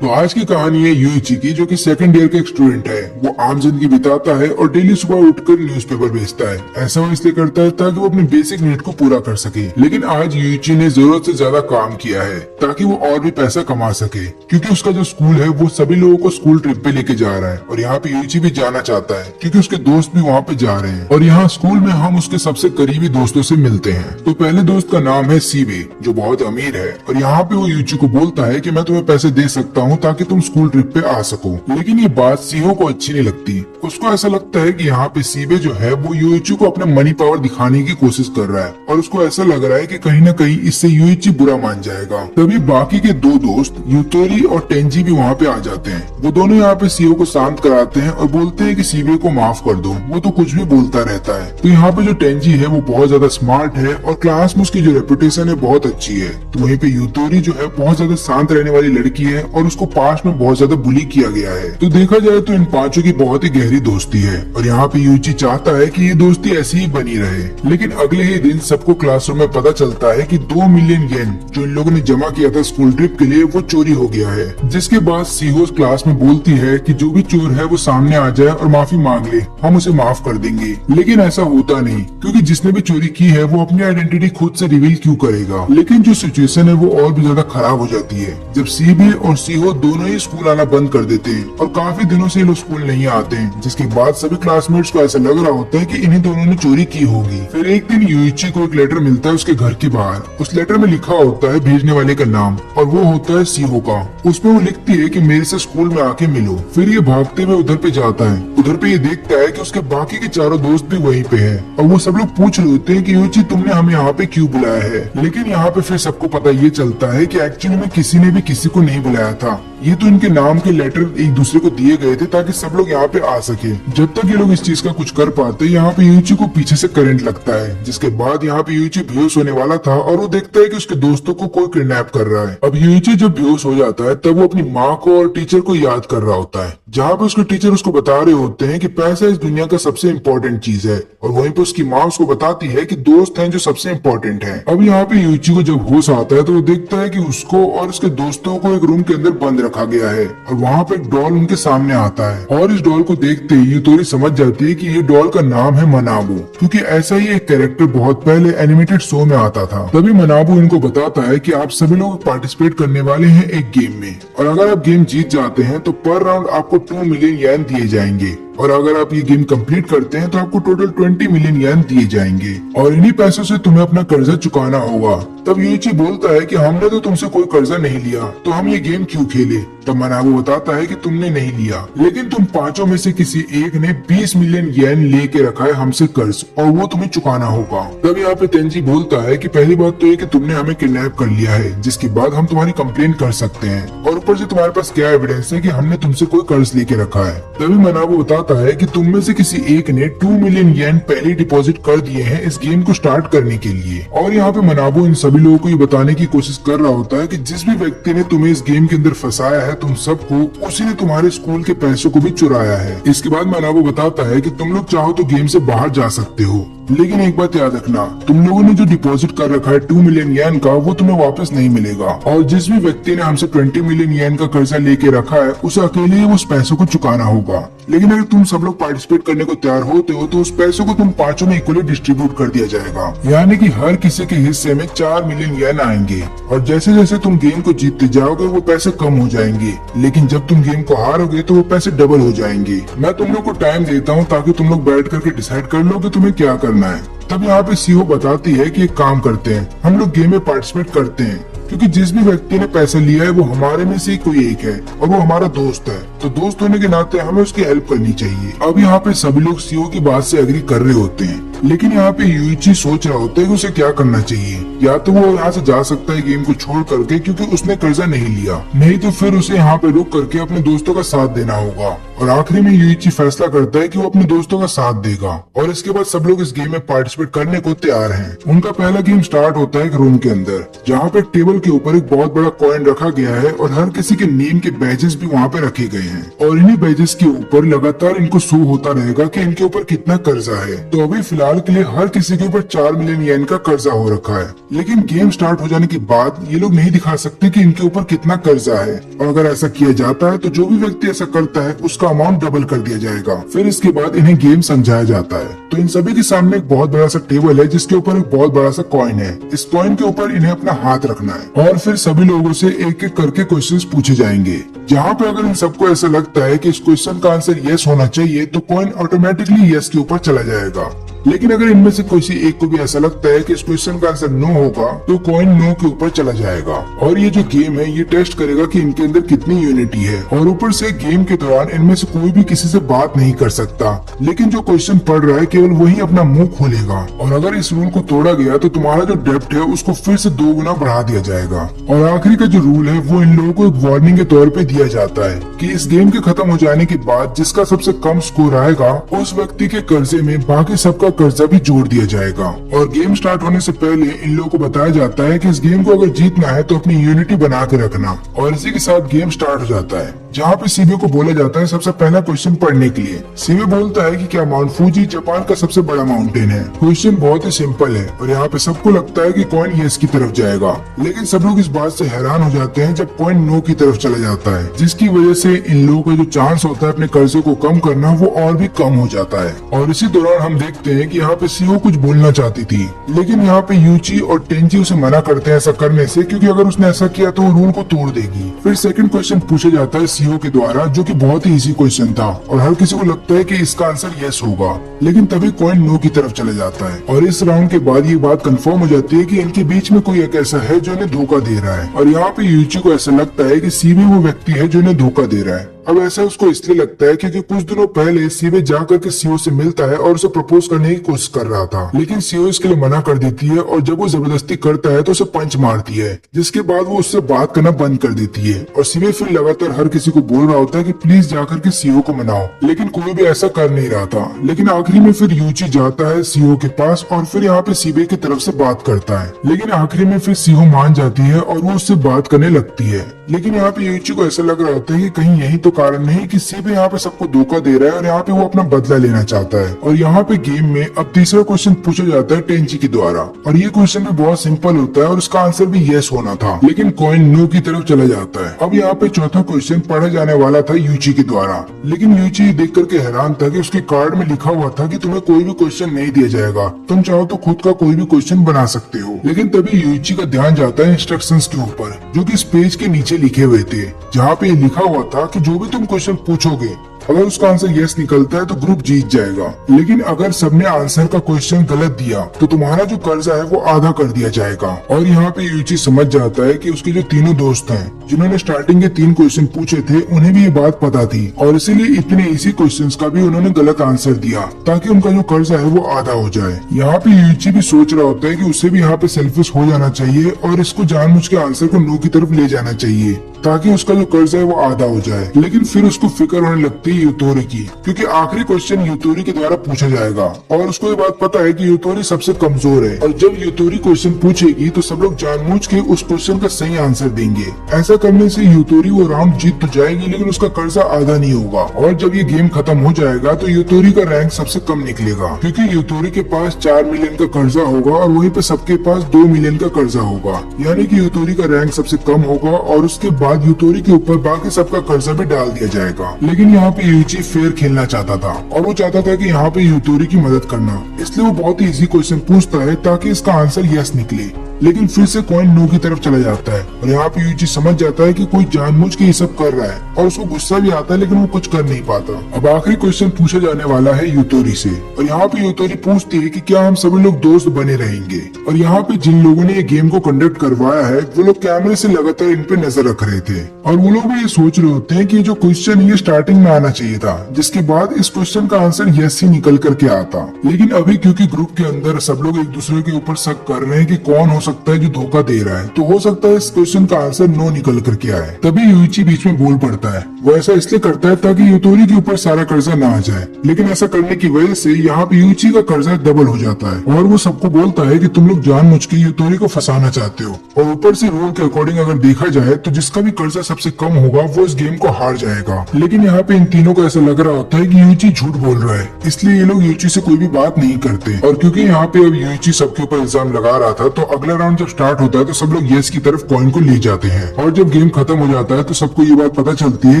तो आज की कहानी है यूइची की, जो कि सेकंड ईयर का एक स्टूडेंट है। वो आम जिंदगी बिताता है और डेली सुबह उठकर न्यूज़पेपर बेचता है। ऐसा वो इसलिए करता है ताकि वो अपने बेसिक नीड को पूरा कर सके। लेकिन आज यूइची ने जरूरत से ज्यादा काम किया है ताकि वो और भी पैसा कमा सके, क्योंकि उसका जो स्कूल है वो सभी लोगों को स्कूल ट्रिप पे लेके जा रहा है और यहाँ पे यूइची भी जाना चाहता है क्योंकि उसके दोस्त भी वहाँ पे जा रहे हैं। और यहाँ स्कूल में हम उसके सबसे करीबी दोस्तों से मिलते हैं। तो पहले दोस्त का नाम है सीबे, जो बहुत अमीर है, और यहाँ पे वो यूइची को बोलता है कि मैं तुम्हें पैसे दे सकता हूँ ताकि तुम स्कूल ट्रिप पे आ सको। लेकिन ये बात सीहो को अच्छी नहीं लगती। उसको ऐसा लगता है कि यहाँ पे सीबे जो है वो यूइची को अपना मनी पावर दिखाने की कोशिश कर रहा है और उसको ऐसा लग रहा है कि कहीं न कहीं इससे यूइची बुरा मान जाएगा। तभी बाकी के दो दोस्त यूतोरी और टेंजी भी वहाँ पे आ जाते हैं। वो दोनों यहाँ पे सीहो को शांत कराते हैं और बोलते हैं कि सीबे को माफ कर दो, वो तो कुछ भी बोलता रहता है। तो यहाँ पे जो टेंजी है वो बहुत ज्यादा स्मार्ट है और क्लास में उसकी जो रेपुटेशन है बहुत अच्छी है। तो वहीं पे यूतोरी जो है बहुत ज्यादा शांत रहने वाली लड़की है और उसको पास्ट में बहुत ज्यादा बुली किया गया है। तो देखा जाए तो इन पांचों की बहुत ही गहरी दोस्ती है और यहाँ पे यूइची चाहता है कि ये दोस्ती ऐसी ही बनी रहे। लेकिन अगले ही दिन सबको क्लासरूम में पता चलता है कि 2 मिलियन येन जो इन लोगों ने जमा किया था स्कूल ट्रिप के लिए वो चोरी हो गया है। जिसके बाद सीहो क्लास में बोलती है कि जो भी चोर है वो सामने आ जाए और माफी मांग ले, हम उसे माफ कर देंगे। लेकिन ऐसा होता नहीं, क्योंकि जिसने भी चोरी की है वो अपनी आइडेंटिटी खुद से रिवील क्यों करेगा। लेकिन जो सिचुएशन है वो और भी ज्यादा खराब हो जाती है जब सीबे और सीहो दोनों ही स्कूल आना बंद कर देते हैं और काफी दिनों से ये लोग स्कूल नहीं आते हैं। जिसके बाद सभी क्लासमेट्स को ऐसा लग रहा होता है कि इन्हीं दोनों ने चोरी की होगी। फिर एक दिन यूइची को एक लेटर मिलता है उसके घर के बाहर। उस लेटर में लिखा होता है भेजने वाले का नाम और वो होता है सीहो का। उसमें वो लिखती है कि मेरे से स्कूल में आके मिलो। फिर ये भागते हुए उधर पे जाता है। उधर पे ये देखता है कि उसके बाकी के चारों दोस्त भी वहीं पे है और वो सब लोग पूछ रहे होते हैं कि यूइची तुमने हमें यहाँ पे क्यों बुलाया है। लेकिन यहाँ पे फिर सबको पता ये चलता है कि एक्चुअली में किसी ने भी किसी को नहीं बुलाया था। ये तो इनके नाम के लेटर एक दूसरे को दिए गए थे ताकि सब लोग यहाँ पे आ सके। जब तक ये लोग इस चीज का कुछ कर पाते, यहाँ पे यूइची को पीछे से करंट लगता है। जिसके बाद यहाँ पे यूइची बेहोश होने वाला था और वो देखता है कि उसके दोस्तों को कोई किडनैप कर रहा है। अब यूइची जब बेहोश हो जाता है तब वो अपनी माँ को और टीचर को याद कर रहा होता है, जहाँ पे उसके टीचर उसको बता रहे होते हैं कि पैसा इस दुनिया का सबसे इम्पोर्टेंट चीज है और वहीं पे उसकी माँ उसको बताती है कि दोस्त हैं जो सबसे इम्पोर्टेंट है। अब यहाँ पे यूइची को जब होश आता है तो वो देखता है कि उसको और उसके दोस्तों को एक रूम के अंदर बंद रखा गया है और वहाँ पे एक डॉल उनके सामने आता है और इस डॉल को देखते ही यूतोरी समझ जाती है कि ये डॉल का नाम है मनाबू, क्योंकि ऐसा ही एक कैरेक्टर बहुत पहले एनिमेटेड शो में आता था। तभी मनाबू इनको बताता है कि आप सभी लोग पार्टिसिपेट करने वाले हैं एक गेम में और अगर आप गेम जीत जाते हैं तो पर राउंड आपको 2 मिलियन येन दिए जाएंगे और अगर आप ये गेम कंप्लीट करते हैं तो आपको टोटल 20 मिलियन येन दिए जाएंगे और इन्हीं पैसों से तुम्हें अपना कर्जा चुकाना होगा। तब यूइची बोलता है कि हमने तो तुमसे कोई कर्जा नहीं लिया, तो हम ये गेम क्यों खेले। तब मनाबू बताता है कि तुमने नहीं लिया, लेकिन तुम पांचों में से किसी एक ने 20 मिलियन येन लेके रखा है हमसे कर्ज और वो तुम्हें चुकाना होगा। तब यहाँ पे तेंजी बोलता है कि पहली बात तो ये कि तुमने हमें किडनैप कर लिया है, जिसके बाद हम तुम्हारी कंप्लेन कर सकते हैं और ऊपर से तुम्हारे पास क्या एविडेंस है कि हमने तुमसे कोई कर्ज लेके रखा है। तभी मनाबू बताता है कि तुम में से किसी एक ने 2 मिलियन येन पहले डिपॉजिट कर दिए हैं इस गेम को स्टार्ट करने के लिए। और यहाँ पे मनाबू इन सभी लोगों को ये बताने की कोशिश कर रहा होता है कि जिस भी व्यक्ति ने तुम्हें इस गेम के अंदर फंसाया है तुम सबको, उसी ने तुम्हारे स्कूल के पैसों को भी चुराया है। इसके बाद मनाबू बताता है कि तुम लोग चाहो तो गेम से बाहर जा सकते हो, लेकिन एक बात याद रखना, तुम लोगों ने जो डिपॉजिट कर रखा है 2 मिलियन येन का वो तुम्हें वापस नहीं मिलेगा और जिस भी व्यक्ति ने हमसे 20 मिलियन येन का कर्जा लेके रखा है उसे अकेले ही उस पैसों को चुकाना होगा। लेकिन अगर तुम सब लोग पार्टिसिपेट करने को तैयार होते हो तो उस पैसों को तुम पांचों में इक्वली डिस्ट्रीब्यूट कर दिया जाएगा, यानी कि हर किसी के हिस्से में 4 मिलियन येन आएंगे और जैसे जैसे तुम गेम को जीतते जाओगे वो पैसे कम हो जाएंगे, लेकिन जब तुम गेम को हारोगे तो वो पैसे डबल हो जाएंगे। मैं तुम लोग को टाइम देता हूँ ताकि तुम लोग बैठ करके डिसाइड कर लो कि तुम्हें क्या करना है। तब यहाँ पे सीहो बताती है कि एक काम करते हैं, हम लोग गेम में पार्टिसिपेट करते हैं, क्योंकि जिस भी व्यक्ति ने पैसा लिया है वो हमारे में से कोई एक है और वो हमारा दोस्त है, तो दोस्त होने के नाते हमें उसकी हेल्प करनी चाहिए। अब यहाँ पे सभी लोग सीहो की बात से एग्री कर रहे होते हैं, लेकिन यहाँ पे यूइची सोच रहा होता है कि उसे क्या करना चाहिए। या तो वो यहाँ से जा सकता है गेम को छोड़ करके, क्योंकि उसने कर्जा नहीं लिया, नहीं तो फिर उसे यहाँ पे रुक करके अपने दोस्तों का साथ देना होगा। और आखिरी में यूइची फैसला करता है कि वो अपने दोस्तों का साथ देगा और इसके बाद सब लोग इस गेम में पार्टिसिपेट करने को तैयार हैं। उनका पहला गेम स्टार्ट होता है एक रूम के अंदर, जहाँ पे टेबल के ऊपर एक बहुत बड़ा कॉइन रखा गया है और हर किसी के नेम के बैजेस भी वहाँ पे रखे गए हैं और इन्हीं बैजेस के ऊपर लगातार इनको शो होता रहेगा कि इनके ऊपर कितना कर्जा है। तो अभी फिलहाल फिलहाल के लिए हर किसी के ऊपर 4 मिलियन येन का कर्जा हो रखा है। लेकिन गेम स्टार्ट हो जाने के बाद ये लोग नहीं दिखा सकते कि इनके ऊपर कितना कर्जा है, और अगर ऐसा किया जाता है तो जो भी व्यक्ति ऐसा करता है उसका अमाउंट डबल कर दिया जाएगा। फिर इसके बाद इन्हें गेम समझाया जाता है। तो इन सभी के सामने एक बहुत बड़ा सा टेबल है जिसके ऊपर एक बहुत बड़ा सा कॉइन है। इस कॉइन के ऊपर इन्हें अपना हाथ रखना है और फिर सभी लोगों से एक एक करके क्वेश्चंस पूछे जाएंगे। जहाँ पे अगर इन सबको ऐसा लगता है कि इस क्वेश्चन का आंसर यस होना चाहिए तो कॉइन ऑटोमेटिकली यस के ऊपर चला जाएगा। लेकिन अगर इनमें से किसी एक को भी ऐसा लगता है कि इस क्वेश्चन का आंसर नो होगा तो कॉइन नो के ऊपर चला जाएगा। और ये जो गेम है ये टेस्ट करेगा कि इनके अंदर कितनी यूनिटी है। और ऊपर से गेम के दौरान इनमें से कोई भी किसी से बात नहीं कर सकता, लेकिन जो क्वेश्चन पढ़ रहा है केवल वही अपना मुंह खोलेगा। और अगर इस रूल को तोड़ा गया तो तुम्हारा जो डेप्ट है उसको फिर से 2 गुना बढ़ा दिया जाएगा। और आखिरी का जो रूल है वो इन लोगों को एक वार्निंग के तौर पे दिया जाता है कि इस गेम के खत्म हो जाने के बाद जिसका सबसे कम स्कोर आएगा उस व्यक्ति के कर्जे में बाकी सबका कर्जा भी जोड़ दिया जाएगा। और गेम स्टार्ट होने से पहले इन लोगों को बताया जाता है कि इस गेम को अगर जीतना है तो अपनी यूनिटी बना के रखना। और इसी के साथ गेम स्टार्ट हो जाता है, जहाँ पे सीबे को बोला जाता है सबसे पहला क्वेश्चन पढ़ने के लिए। सीबे बोलता है कि क्या माउंट फूजी जापान का सबसे बड़ा माउंटेन है। क्वेश्चन बहुत ही सिंपल है और यहाँ पे सबको लगता है कि कॉइन यस की तरफ जाएगा, लेकिन सब लोग इस बात से हैरान हो जाते हैं जब कॉइन नो की तरफ चला जाता है, जिसकी वजह से इन लोगों का जो चांस होता है अपने कर्जे को कम करना वो और भी कम हो जाता है। और इसी दौरान हम देखते हैं कि यहाँ पे सीओ कुछ बोलना चाहती थी, लेकिन यहाँ पे यूची और टेंजी उसे मना करते हैं ऐसा करने से, क्योंकि अगर उसने ऐसा किया तो वो रूल को तोड़ देगी। फिर सेकंड क्वेश्चन पूछा जाता है सीओ के द्वारा, जो कि बहुत ही इजी क्वेश्चन था और हर किसी को लगता है कि इसका आंसर यस होगा, लेकिन तभी कॉइन नो की तरफ चला जाता है। और इस राउंड के बाद ये बात कंफर्म हो जाती है कि इनके बीच में कोई एक ऐसा है जो इन्हें धोखा दे रहा है। और यहाँ पे यूची को ऐसा लगता है कि सीबे वो व्यक्ति है जो इन्हें धोखा दे रहा है। अब ऐसा उसको इसलिए लगता है क्योंकि कुछ दिनों पहले सीबे जाकर के सीओ से मिलता है और उसे प्रपोज करने की कोशिश कर रहा था, लेकिन सीओ इसके लिए मना कर देती है और जब वो जबरदस्ती करता है तो उसे पंच मारती है, जिसके बाद वो उससे बात करना बंद कर देती है। और सीबे फिर लगातार हर किसी को बोल रहा होता है कि प्लीज जाकर के सीओ को मनाओ, लेकिन कोई भी ऐसा कर नहीं रहा था। लेकिन आखिरी में फिर यूची जाता है सीओ के पास और फिर यहाँ पे सीबे की तरफ से बात करता है, लेकिन आखिरी में फिर सीओ मान जाती है और वो उससे बात करने लगती है। लेकिन यहाँ पे यूची को ऐसा लग रहा होता है कि कहीं यही तो कारण नहीं कि सीबे यहाँ पे सबको धोखा दे रहा है और यहाँ पे वो अपना बदला लेना चाहता है। और यहाँ पे गेम में अब तीसरा क्वेश्चन पूछा जाता है टेंची के द्वारा, और ये क्वेश्चन भी बहुत सिंपल होता है और उसका आंसर भी यस होना था, लेकिन कॉइन नो की तरफ चला जाता है। अब यहाँ पे चौथा क्वेश्चन पढ़ा जाने वाला था यूची के द्वारा, लेकिन यूची देख करके हैरान था कि उसके कार्ड में लिखा हुआ था कि तुम्हें कोई भी क्वेश्चन नहीं दिया जाएगा, तुम चाहो तो खुद का कोई भी क्वेश्चन बना सकते हो। लेकिन तभी यूची का ध्यान जाता है इंस्ट्रक्शंस के ऊपर, जो कि इस पेज के नीचे लिखे हुए थे, जहाँ पे लिखा हुआ था कि जो भी तुम क्वेश्चन पूछोगे अगर उसका आंसर यस निकलता है तो ग्रुप जीत जाएगा, लेकिन अगर सबने आंसर का क्वेश्चन गलत दिया तो तुम्हारा जो कर्जा है वो आधा कर दिया जाएगा। और यहाँ पे यूची समझ जाता है कि उसके जो तीनों दोस्त हैं जिन्होंने स्टार्टिंग के 3 क्वेश्चन पूछे थे उन्हें भी ये बात पता थी और इसीलिए इतने इजी क्वेश्चंस का भी उन्होंने गलत आंसर दिया ताकि उनका जो कर्जा है वो आधा हो जाए। यहाँ पे यूची भी सोच रहा होता है कि उसे भी यहाँ पे सेल्फिश हो जाना चाहिए और इसको जानबूझ के आंसर को नो की तरफ ले जाना चाहिए ताकि उसका जो कर्जा है वो आधा हो जाए। लेकिन फिर उसको फिक्र होने लगती है यूतोरी की, क्योंकि आखिरी क्वेश्चन यूतोरी के द्वारा पूछा जाएगा और उसको ये बात पता है कि यूतोरी सबसे कमजोर है और जब यूतोरी क्वेश्चन पूछेगी तो सब लोग जानबूझ के उस क्वेश्चन का सही आंसर देंगे। ऐसा करने से यूतोरी वो राउंड जीत तो जाएगी लेकिन उसका कर्जा आधा नहीं होगा और जब ये गेम खत्म हो जाएगा तो यूतोरी का रैंक सबसे कम निकलेगा, क्योंकि यूतोरी के पास 4 मिलियन का कर्जा होगा और वहीं पे सबके पास 2 मिलियन का कर्जा होगा, यानी कि यूतोरी का रैंक सबसे कम होगा और उसके बाद यूतोरी के ऊपर बाकी सबका कर्जा भी डाल दिया जाएगा। लेकिन यहाँ पे यूची फेयर खेलना चाहता था और वो चाहता था कि यहाँ पे यूतोरी की मदद करना, इसलिए वो बहुत ही इजी क्वेश्चन पूछता है ताकि इसका आंसर यस निकले। लेकिन फिर से कॉइन नो की तरफ चला जाता है और यहाँ पे यूची समझ जाता है कि कोई जानबूझ के ये सब कर रहा है और उसको गुस्सा भी आता है, लेकिन वो कुछ कर नहीं पाता। अब आखिरी क्वेश्चन पूछा जाने वाला है यूतोरी से और यहाँ पे यूतोरी पूछती है कि क्या हम सभी लोग दोस्त बने रहेंगे। और यहाँ पे जिन लोगों ने ये गेम को कंडक्ट करवाया है वो लोग कैमरे से लगातार इन पे नजर रख रहे थे और वो लोग भी ये सोच रहे होते हैं कि जो क्वेश्चन ये स्टार्टिंग में आना चाहिए था, जिसके बाद इस क्वेश्चन का आंसर यस ही निकल करके आता। लेकिन अभी क्योंकि ग्रुप के अंदर सब लोग एक दूसरे के ऊपर शक कर रहे हैं कि कौन हो सकता है जो धोखा दे रहा है, तो हो सकता है इस क्वेश्चन का आंसर नो निकल करके आए। तभी यूइची बीच में बोल पड़ता है। वो ऐसा इसलिए करता है ताकि यूतोरी के ऊपर सारा कर्जा ना आ जाए, लेकिन ऐसा करने की वजह से यहाँ पे यूइची का कर्जा डबल हो जाता है और वो सबको बोलता है कि तुम लोग जानबूझ के यूतोरी को फंसाना चाहते हो। और ऊपर से रूल के अकॉर्डिंग अगर देखा जाए तो जिसका भी कर्जा सबसे कम होगा वो इस गेम को हार जाएगा। लेकिन यहाँ पे इन तीनों को ऐसा लग रहा होता है कि यूइची झूठ बोल रहा है, इसलिए ये लोग यूइची से कोई भी बात नहीं करते। और क्योंकि यहाँ पे अब यूइची सबके ऊपर इल्जाम लगा रहा था, तो अगला राउंड जब स्टार्ट होता है तो सब लोग यस की तरफ कॉइन को ले जाते हैं। और जब गेम खत्म हो जाता है तो सबको ये बात पता चलती है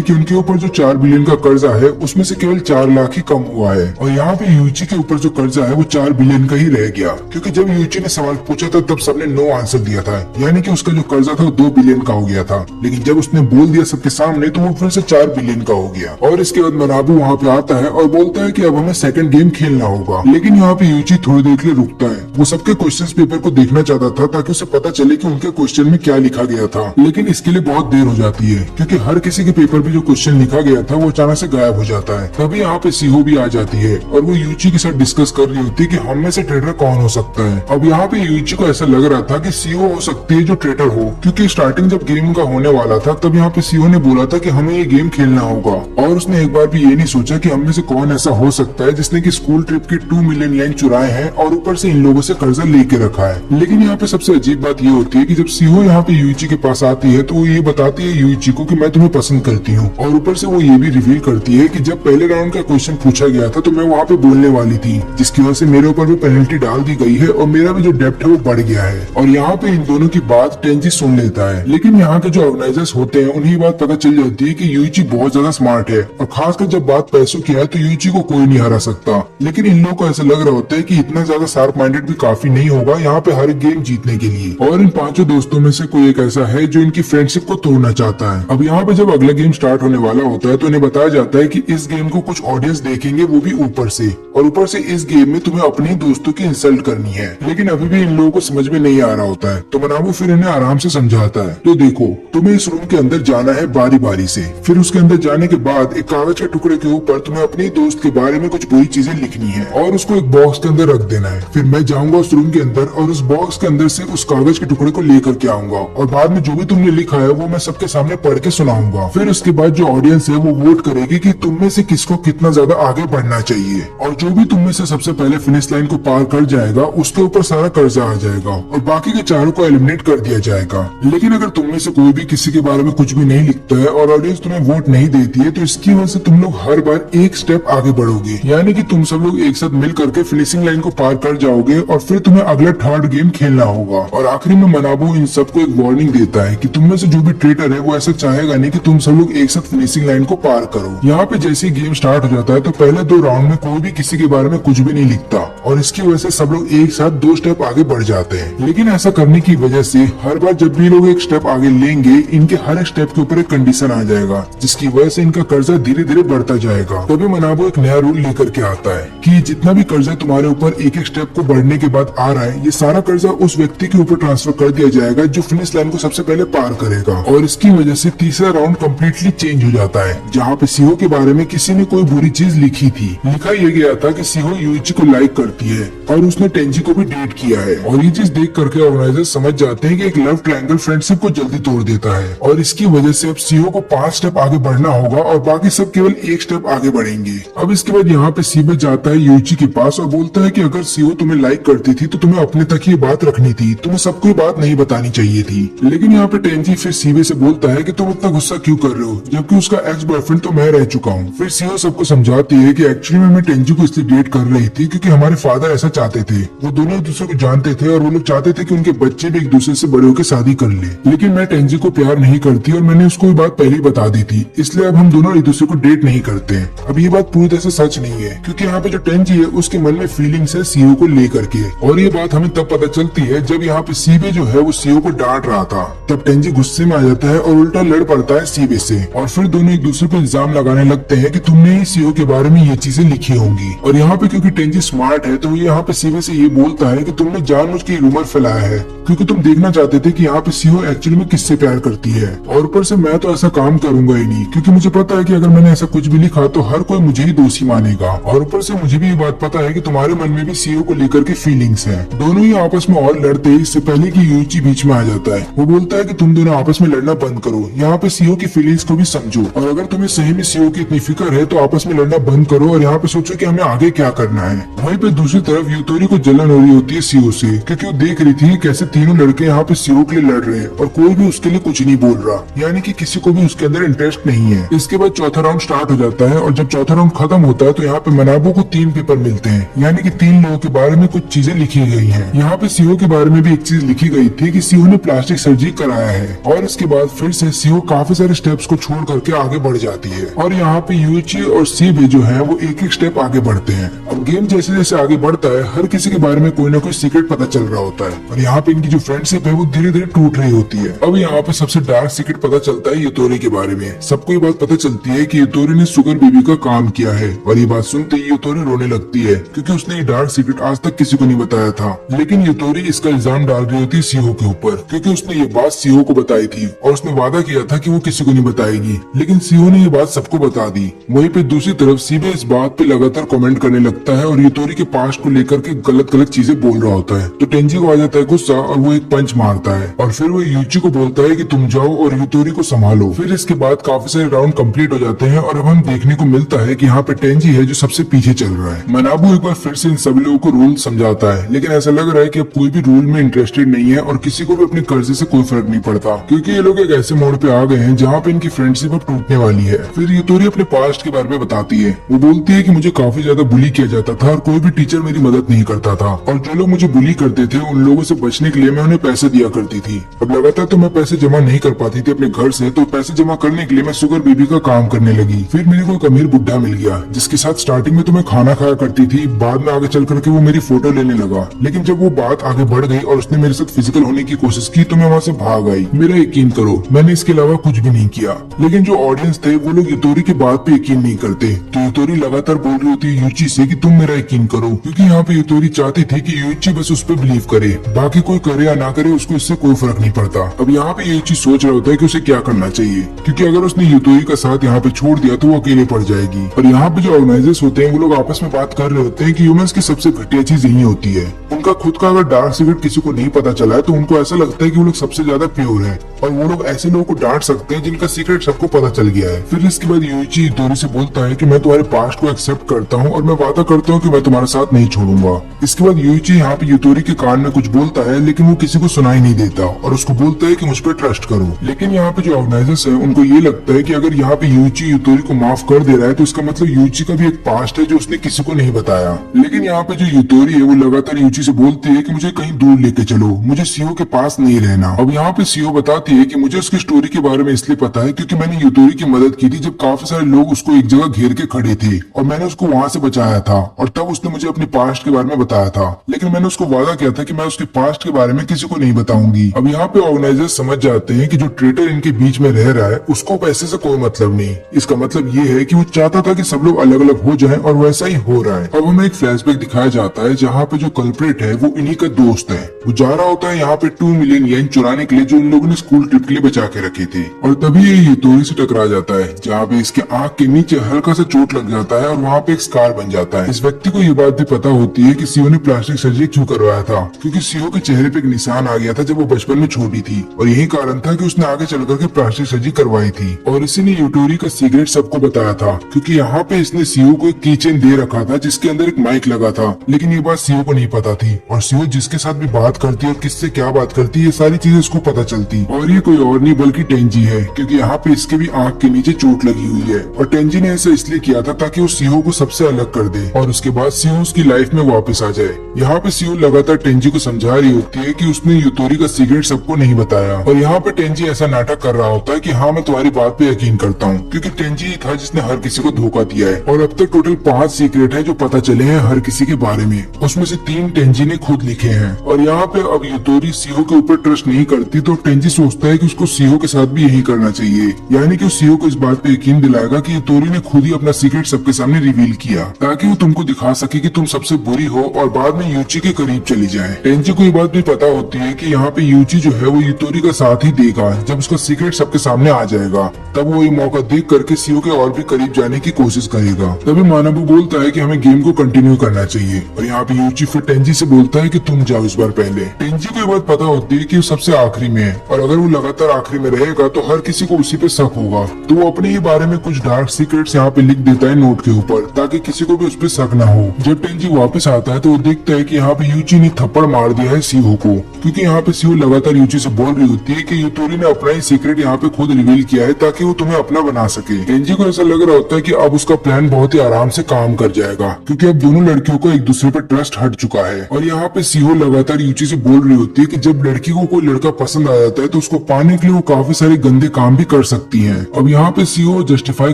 कि उनके ऊपर जो 4 बिलियन का कर्जा है उसमें से केवल 4 लाख ही कम हुआ है। और यहाँ पे यूइची के ऊपर जो कर्जा है वो 4 बिलियन का ही रह गया, क्योंकि जब यूइची ने सवाल पूछा था तब सबने नो आंसर दिया था, यानी कि उसका जो कर्जा था वो 2 बिलियन का हो गया था। लेकिन जब उसने बोल दिया सबके सामने तो वो फिर से 4 बिलियन का हो गया। और इसके बाद मनाबू वहाँ पे आता है और बोलता है कि अब हमें सेकंड गेम खेलना होगा। लेकिन यहाँ पे यूइची थोड़ी देर के लिए रुकता है। वो सबके क्वेश्चंस पेपर को देखना चाहता था ताकि उसे पता चले कि उनके क्वेश्चन में क्या लिखा गया था, लेकिन इसके लिए बहुत देर हो जाती है क्योंकि हर किसी के पेपर में जो क्वेश्चन लिखा गया था वो अचानक से गायब हो जाता है। तभी यहाँ पे सीहो भी आ जाती है और वो यूइची के साथ डिस्कस कर रही होती है कि हम में से ट्रेडर कौन हो सकता है। अब यहाँ पे यूइची को ऐसा लग रहा था कि सीहो हो सकती है जो ट्रेडर हो, क्योंकि स्टार्टिंग जब गेम का होने वाला था तब यहाँ पे सीहो ने बोला था कि हमें ये गेम खेलना होगा। और उसने एक बार भी ये नहीं सोचा कि हम में से कौन ऐसा हो सकता है जिसने की स्कूल ट्रिप की 2 मिलियन येन चुराए हैं और ऊपर से इन लोगों से कर्जा लेके रखा है। लेकिन यहाँ पे सबसे अजीब बात ये होती है कि जब सीहो यहाँ पे यूइची के पास आती है तो वो ये बताती है यूइची को कि मैं तुम्हें पसंद करती हूँ। और ऊपर से वो ये भी रिवील करती है कि जब पहले राउंड का क्वेश्चन पूछा गया था तो मैं वहाँ पे बोलने वाली थी, जिसकी वजह से मेरे ऊपर भी पेनल्टी डाल दी गई है और मेरा भी जो डेब्ट है वो बढ़ गया है। और यहाँ पे इन दोनों की बात टेंजी सुन लेता है, लेकिन यहाँ के जो ऑर्गेनाइजर्स होते हैं उन्हें बात पता चल जाती है कि यूइची बहुत ज्यादा स्मार्ट है और खासकर जब बात पैसों की है तो यूइची को कोई नहीं हरा सकता। लेकिन इन लोगों को ऐसा लग रहा होता है कि इतना ज्यादा शार्प माइंडेड भी काफी नहीं होगा यहाँ पे हर गेम जीतने के लिए। और इन 5 दोस्तों में से कोई एक ऐसा है जो इनकी फ्रेंडशिप को तोड़ना चाहता है। अब यहाँ पे जब अगला गेम स्टार्ट होने वाला होता है तो इन्हें बताया जाता है कि इस गेम को कुछ ऑडियंस देखेंगे, वो भी ऊपर से। और ऊपर से इस गेम में तुम्हें अपने दोस्तों की इंसल्ट करनी है। लेकिन अभी भी इन लोगों को समझ में नहीं आ रहा होता है, तो मनाबू फिर इन्हें आराम से समझाता है। तो देखो, तुम्हें इस रूम के अंदर जाना है बारी बारी से। फिर उसके अंदर जाने के बाद एक कागज के टुकड़े के ऊपर तुम्हें अपने दोस्त के बारे में कुछ बुरी चीजें लिखनी है और उसको एक बॉक्स के अंदर रख देना है। फिर मैं जाऊंगा उस रूम के अंदर और उस बॉक्स के अंदर से उस कागज के टुकड़े को लेकर के आऊंगा और बाद में जो भी तुमने लिखा है वो मैं सबके सामने पढ़ के सुनाऊंगा। फिर उसके बाद जो ऑडियंस है वो वोट करेगी कि तुम में से किसको कितना ज्यादा आगे बढ़ना चाहिए और जो भी तुम में से सबसे पहले फिनिश लाइन को पार कर जाएगा उसके ऊपर सारा कर्जा आ जाएगा और बाकी के 4 को एलिमिनेट कर दिया जाएगा। लेकिन अगर तुम में से कोई भी किसी के बारे में कुछ भी नहीं लिखता है और ऑडियंस तुम्हें वोट नहीं देती है तो इसकी वजह से तुम लोग हर बार एक स्टेप आगे बढ़ोगे, यानी कि तुम सब लोग एक साथ मिल करके फिनिशिंग लाइन को पार कर जाओगे और फिर तुम्हें अगला 3rd गेम खेलना होगा। और आखिरी में मनाबू इन सबको एक वार्निंग देता है कि तुम में से जो भी ट्रेटर है वो ऐसा चाहेगा नहीं कि तुम सब लोग एक साथ फिनिशिंग लाइन को पार करो। यहाँ पे जैसे ही गेम स्टार्ट हो जाता है तो पहले 2 राउंड में कोई भी किसी के बारे में कुछ भी नहीं लिखता और इसकी वजह से सब लोग एक साथ 2 स्टेप आगे बढ़ जाते हैं। लेकिन ऐसा करने की वजह से हर बार जब भी लोग एक स्टेप आगे लेंगे इनके हर एक स्टेप के ऊपर एक कंडीशन आ जाएगा, जिसकी वजह से इनका कर्जा धीरे धीरे बढ़ता जाएगा। तभी मनाबू एक नया रूल लेकर के आता है कि जितना भी कर्जा तुम्हारे ऊपर एक एक स्टेप को बढ़ने के बाद आ रहा है, ये सारा कर्जा उस व्यक्ति के ऊपर ट्रांसफर कर दिया जाएगा जो फिनिश लाइन को सबसे पहले पार करेगा। और इसकी वजह से तीसरा राउंड कम्प्लीटली चेंज हो जाता है, जहाँ पे सीहो के बारे में किसी ने कोई बुरी चीज लिखी थी। लिखा यह गया था कि सीहो यूइची को लाइक करती है और उसने टेंजी को भी डेट किया है। और ये चीज देख करके ऑर्गेनाइजर समझ जाते हैं कि एक लव ट्रायंगल फ्रेंडशिप को जल्दी तोड़ देता है और इसकी वजह से अब सीहो को 5 स्टेप आगे बढ़ना होगा और बाकी सब केवल 1 स्टेप आगे बढ़ेंगे। अब इसके बाद यहाँ पे सीबे जाता है यूइची के पास और बोलता है कि अगर सीहो तुम्हें लाइक करती थी तो तुम्हें अपने तक ही बात रखनी थी, तुम्हें सबको बात नहीं बतानी चाहिए थी। लेकिन यहाँ पे टेंजी फिर सीबे से बोलता है कि तुम इतना गुस्सा क्यों कर रहे हो, जबकि उसका एक्स बॉयफ्रेंड तो मैं रह चुका हूँ। फिर सीहो सबको समझाती है कि एक्चुअली मैं टेंजी को इसलिए डेट कर रही थी क्योंकि हमारे फादर ऐसा चाहते थे। वो दोनों एक दूसरे को जानते थे और वो लोग चाहते थे कि उनके बच्चे भी एक दूसरे से बड़े होकर शादी कर ले। लेकिन मैं टेंजी को प्यार नहीं करती और मैंने उसको ये बात पहले ही बता दी थी, इसलिए अब हम दोनों एक दूसरे को डेट नहीं करते। अब ये बात पूरी तरह से सच नहीं है क्योंकि यहाँ पे जो टेंजी है उसके मन में फीलिंग्स है सीओ को लेकर के, और ये बात हमें तब पता चलती है जब यहाँ पे सीबे जो है वो सीओ को डांट रहा था। तब टेंजी गुस्से में आ जाता है और उल्टा लड़ पड़ता है सीबे से और फिर दोनों एक दूसरे पे इल्जाम लगाने लगते हैं कि तुमने ही सीओ के बारे में ये चीजें लिखी होंगी। और यहाँ पे क्योंकि टेंजी स्मार्ट है तो यहाँ पे सीबे से ये बोलता है कि तुमने जानबूझ के रूमर फैलाया है क्योंकि तुम देखना चाहते थे कि यहाँ पे सीओ एक्चुअली में किससे प्यार करती है। और ऊपर से मैं तो ऐसा काम करूंगा ही नहीं क्योंकि मुझे पता है कि अगर मैंने ऐसा कुछ भी लिखा तो हर कोई मुझे ही दोषी मानेगा। और ऊपर से मुझे भी ये बात पता है कि तुम्हारे मन में भी सीओ को लेकर के फीलिंग्स है। दोनों ही आपस में और लड़ करते ही इससे पहले कि यूइची बीच में आ जाता है। वो बोलता है कि तुम दोनों आपस में लड़ना बंद करो, यहाँ पे सीओ की फीलिंग्स को भी समझो, और अगर तुम्हें सही में सीओ की इतनी फिक्र है तो आपस में लड़ना बंद करो और यहाँ पे सोचो कि हमें आगे क्या करना है। वहीं पे दूसरी तरफ यूतोरी को जलन हो रही होती है सीओ से, क्योंकि वो देख रही थी कैसे तीनों लड़के यहाँ पे सीओ के लिए लड़ रहे हैं और कोई भी उसके लिए कुछ नहीं बोल रहा, यानी कि किसी को भी उसके अंदर इंटरेस्ट नहीं है। इसके बाद चौथा राउंड स्टार्ट हो जाता है और जब चौथा राउंड खत्म होता है तो यहाँ पे मनाबो को 3 पेपर मिलते हैं, यानी कि 3 लोगों के बारे में कुछ चीजें लिखी गई हैं। यहाँ पे सीओ के बारे में भी एक चीज लिखी गई थी कि सीओ ने प्लास्टिक सर्जरी कराया है, और इसके बाद फिर से सीओ काफी सारे स्टेप्स को छोड़ करके आगे बढ़ जाती है और यहाँ पे यूइची और सीबे जो है वो एक एक स्टेप आगे बढ़ते हैं। अब गेम जैसे जैसे आगे बढ़ता है हर किसी के बारे में कोई ना कोई सीक्रेट पता चल रहा होता है और यहाँ पे इनकी जो फ्रेंडशिप है वो धीरे धीरे टूट रही होती है। अब यहाँ पे सबसे डार्क सीक्रेट पता चलता है यूतोरी के बारे में। सबको ये बात पता चलती है कि यूतोरी ने शुगर बेबी का काम किया है, और ये बात सुनते ही यूतोरी रोने लगती है क्योंकि उसने ये डार्क सीक्रेट आज तक किसी को नहीं बताया था। लेकिन यूतोरी इसका इल्जाम डाल रही होती है सीओ के ऊपर, क्योंकि उसने ये बात सीओ को बताई थी और उसने वादा किया था कि वो किसी को नहीं बताएगी, लेकिन सीओ ने ये बात सबको बता दी। वहीं पे दूसरी तरफ सीबे इस बात पे लगातार कमेंट करने लगता है और यूतोरी के पास्ट को लेकर के गलत गलत चीजें बोल रहा होता है। तो टेंजी को आ जाता है गुस्सा और वो एक पंच मारता है और फिर वो यूची को बोलता है कि तुम जाओ और यूतोरी को संभालो। फिर इसके बाद काफी सारे राउंड कंप्लीट हो जाते हैं और अब हम देखने को मिलता है कि यहाँ पे टेंजी है जो सबसे पीछे चल रहा है। मनाबू एक बार फिर से इन सभी लोगों को रूल समझाता है, लेकिन ऐसा लग रहा है कि अब कोई भी रूल में इंटरेस्टेड नहीं है और किसी को भी अपने कर्जे से कोई फर्क नहीं पड़ता, क्योंकि ये लोग एक ऐसे मोड़ पे आ गए हैं जहाँ पे इनकी फ्रेंडशिप अब टूटने वाली है। फिर यूतोरी अपने पास्ट के बारे में बताती है। वो बोलती है कि मुझे काफी ज्यादा बुली किया जाता था और कोई भी टीचर मेरी मदद नहीं करता था, और जो लोग मुझे बुली करते थे उन लोगों से बचने के लिए मैं उन्हें पैसे दिया करती थी। अब लगातार तो मैं पैसे जमा नहीं कर पाती थी अपने घर से, तो पैसे जमा करने के लिए मैं शुगर बेबी का काम करने लगी। फिर मेरे को एक अमीर बुढ़ा मिल गया जिसके साथ स्टार्टिंग में तो मैं खाना खाया करती थी, बाद में आगे चल करके वो मेरी फोटो लेने लगा। लेकिन जब वो बात आगे बढ़ गई और उसने मेरे साथ फिजिकल होने की कोशिश की तो मैं वहाँ से भाग आई। मेरा यकीन करो मैंने इसके अलावा कुछ भी नहीं किया। लेकिन जो ऑडियंस थे वो लोग यूतोरी की बात पे यकीन नहीं करते, तो यूतोरी लगातार बोल रही होती है यूची से कि तुम मेरा यकीन करो, क्योंकि यहाँ पे यूतोरी चाहती थी कि यूची बस उस पर बिलीव करे, बाकी कोई करे या ना करे उसको इससे कोई फर्क नहीं पड़ता। अब यहाँ पे यूची सोच रहा होता है कि उसे क्या करना चाहिए, क्योंकि अगर उसने यूतोरी का साथ यहाँ पे छोड़ दिया तो वो अकेले पड़ जाएगी। और यहाँ पे जो ऑर्गेनाइजर्स होते हैं वो लोग आपस में बात कर रहे होते हैं कि ह्यूमंस की सबसे घटिया चीज यही होती है, उनका खुद का अगर डार्क सीक्रेट किसी को नहीं पता चला है तो उनको ऐसा लगता है कि वो लोग सबसे ज्यादा प्योर है, और वो लोग ऐसे लोगों को डांट सकते हैं जिनका सीक्रेट सबको पता चल गया है। फिर इसके बाद यूची यूतोरी से बोलता है कि मैं तुम्हारे पास्ट को एक्सेप्ट करता हूँ और मैं वादा करता हूँ कि मैं तुम्हारा साथ नहीं छोड़ूंगा। इसके बाद यूची यहाँ पे यूतोरी के कान में कुछ बोलता है, लेकिन वो किसी को सुनाई नहीं देता और उसको बोलता है कि मुझ पर ट्रस्ट करो। लेकिन यहाँ पे जो ऑर्गेनाइजर्स है उनको ये लगता है कि अगर यहाँ पे यूची यूतोरी को माफ कर दे रहा है तो इसका मतलब यूची का भी एक पास्ट है जो उसने किसी को नहीं बताया। लेकिन यहाँ पे जो यूतोरी है वो लगातार यूची से बोलती है कि मुझे कहीं दूर लेके चलो, मुझे सीओ के पास नहीं रहना। अब यहाँ पे सीओ बताती है कि मुझे उसकी स्टोरी के बारे में इसलिए पता है क्योंकि मैंने यूतोरी की मदद की थी जब काफी सारे लोग उसको एक जगह घेर के खड़े थे और मैंने उसको वहां से बचाया था, और तब उसने मुझे अपने पास्ट के बारे में बताया था। लेकिन मैंने उसको वादा किया था कि मैं उसके पास्ट के बारे में किसी को नहीं बताऊंगी। अब यहाँ पे ऑर्गेनाइजर्स समझ जाते हैं कि जो ट्रेटर इनके बीच में रह रहा है उसको पैसे से कोई मतलब नहीं। इसका मतलब ये है कि वो चाहता था कि सब लोग अलग अलग हो जाएं और वैसा ही हो रहा है। अब हमें एक फ्लैशबैक दिखाया जाता है जहाँ पे जो कल्प्रेट है वो इन्हीं का दोस्त है। वो जा रहा होता है यहाँ पे 2 मिलियन येन चुराने के लिए जो उन लोगों ने स्कूल ट्रिप के लिए बचा के रखे थे, और तभी ये यूतोरी से टकरा जाता है जहाँ पे इसके आंख के नीचे हल्का सा चोट लग जाता है और वहाँ पे एक स्कार बन जाता है। इस व्यक्ति को ये बात भी पता होती है कि सीओ ने प्लास्टिक सर्जरी क्यों करवाया था, क्योंकि सीओ के चेहरे पे एक निशान आ गया था जब वो बचपन में छोटी थी, और यही कारण था कि उसने आगे चल करके प्लास्टिक सर्जरी करवाई थी। और इसी ने यूतोरी का सीक्रेट सबको बताया था, क्योंकि यहाँ पे इसने सीओ को एक कीचेन दे रखा था जिसके अंदर एक माइक लगा था, लेकिन ये बात सीओ को नहीं पता थी। और सीओ जिसके साथ भी बात करती है और किससे क्या बात करती है ये सारी चीजें उसको पता चलती, और ये कोई और नहीं बल्कि टेंजी है, क्योंकि यहाँ पे इसके भी आंख के नीचे चोट लगी हुई है। और टेंजी ने ऐसा इसलिए किया था ताकि वो सीओ को सबसे अलग कर दे और उसके बाद सीओ उसकी लाइफ में वापस आ जाए। यहाँ पे सीओ लगातार टेंजी को समझा रही होती है कि उसने यूतोरी का सीक्रेट सबको नहीं बताया, और यहाँ पे टेंजी ऐसा नाटक कर रहा होता है कि हाँ मैं तुम्हारी बात पे यकीन करता हूँ, क्योंकि टेंजी ही था जिसने हर किसी को धोखा दिया है। और अब तक टोटल 5 सीक्रेट है जो पता चले हैं हर किसी के बारे में, उसमें से 3 टेंजी ने खुद लिखे हैं। और यहाँ पे अब यूतोरी सीओ के ऊपर ट्रस्ट नहीं करती, तो टेंजी सोचता है कि उसको सीओ के साथ भी यही करना चाहिए, यानी कि सीओ को इस बात पे यकीन दिलाएगा कि यूतोरी ने खुद ही अपना सीक्रेट सबके सामने रिवील किया, ताकि वो तुमको दिखा सके कि तुम सबसे बुरी हो और बाद में यूची के करीब चली जाए। टेंजी को ये बात भी पता होती है कि यहाँ पे यूची जो है वो यूतोरी का साथ ही देगा जब उसका सीक्रेट सबके सामने आ जाएगा, तब वो ये मौका देख करके सीओ के और भी करीब जाने की कोशिश करेगा। तभी मानाबू बोलता है कि हमें गेम को कंटिन्यू करना चाहिए, और यहाँ पे यूची फिर टेंजी से बोलता है कि तुम जाओ इस बार बार पहले। टेंजी को ये बात पता होती है कि वो सबसे आखिरी में है और अगर वो लगातार आखिरी में रहेगा तो हर किसी को उसी पे शक होगा, तो वो अपने ही बारे में कुछ डार्क सीक्रेट्स यहाँ पे लिख देता है नोट के ऊपर, ताकि किसी को भी उस पर शक न हो। जब टेंजी वापस आता है तो वो देखता है कि यहाँ पे यूची ने थप्पड़ मार दिया है सीहो को, क्योंकि यहाँ पे सीहो लगातार यूची से बोल रही होती है कि यूतोरी ने अपना ही सीक्रेट यहाँ पे खुद रिवील किया है ताकि वो तुम्हें अपना बना सके। टेंजी को ऐसा लग रहा होता है कि अब उसका प्लान बहुत ही आराम से काम कर जाएगा, क्योंकि अब दोनों लड़कियों को एक दूसरे पर ट्रस्ट हट चुका है। और यहाँ पे सीहो लगातार यूची से बोल रही होती है कि जब लड़की को कोई लड़का पसंद आ जाता है तो उसको पाने के लिए वो काफी सारे गंदे काम भी कर सकती है। अब यहाँ पे सीहो जस्टिफाई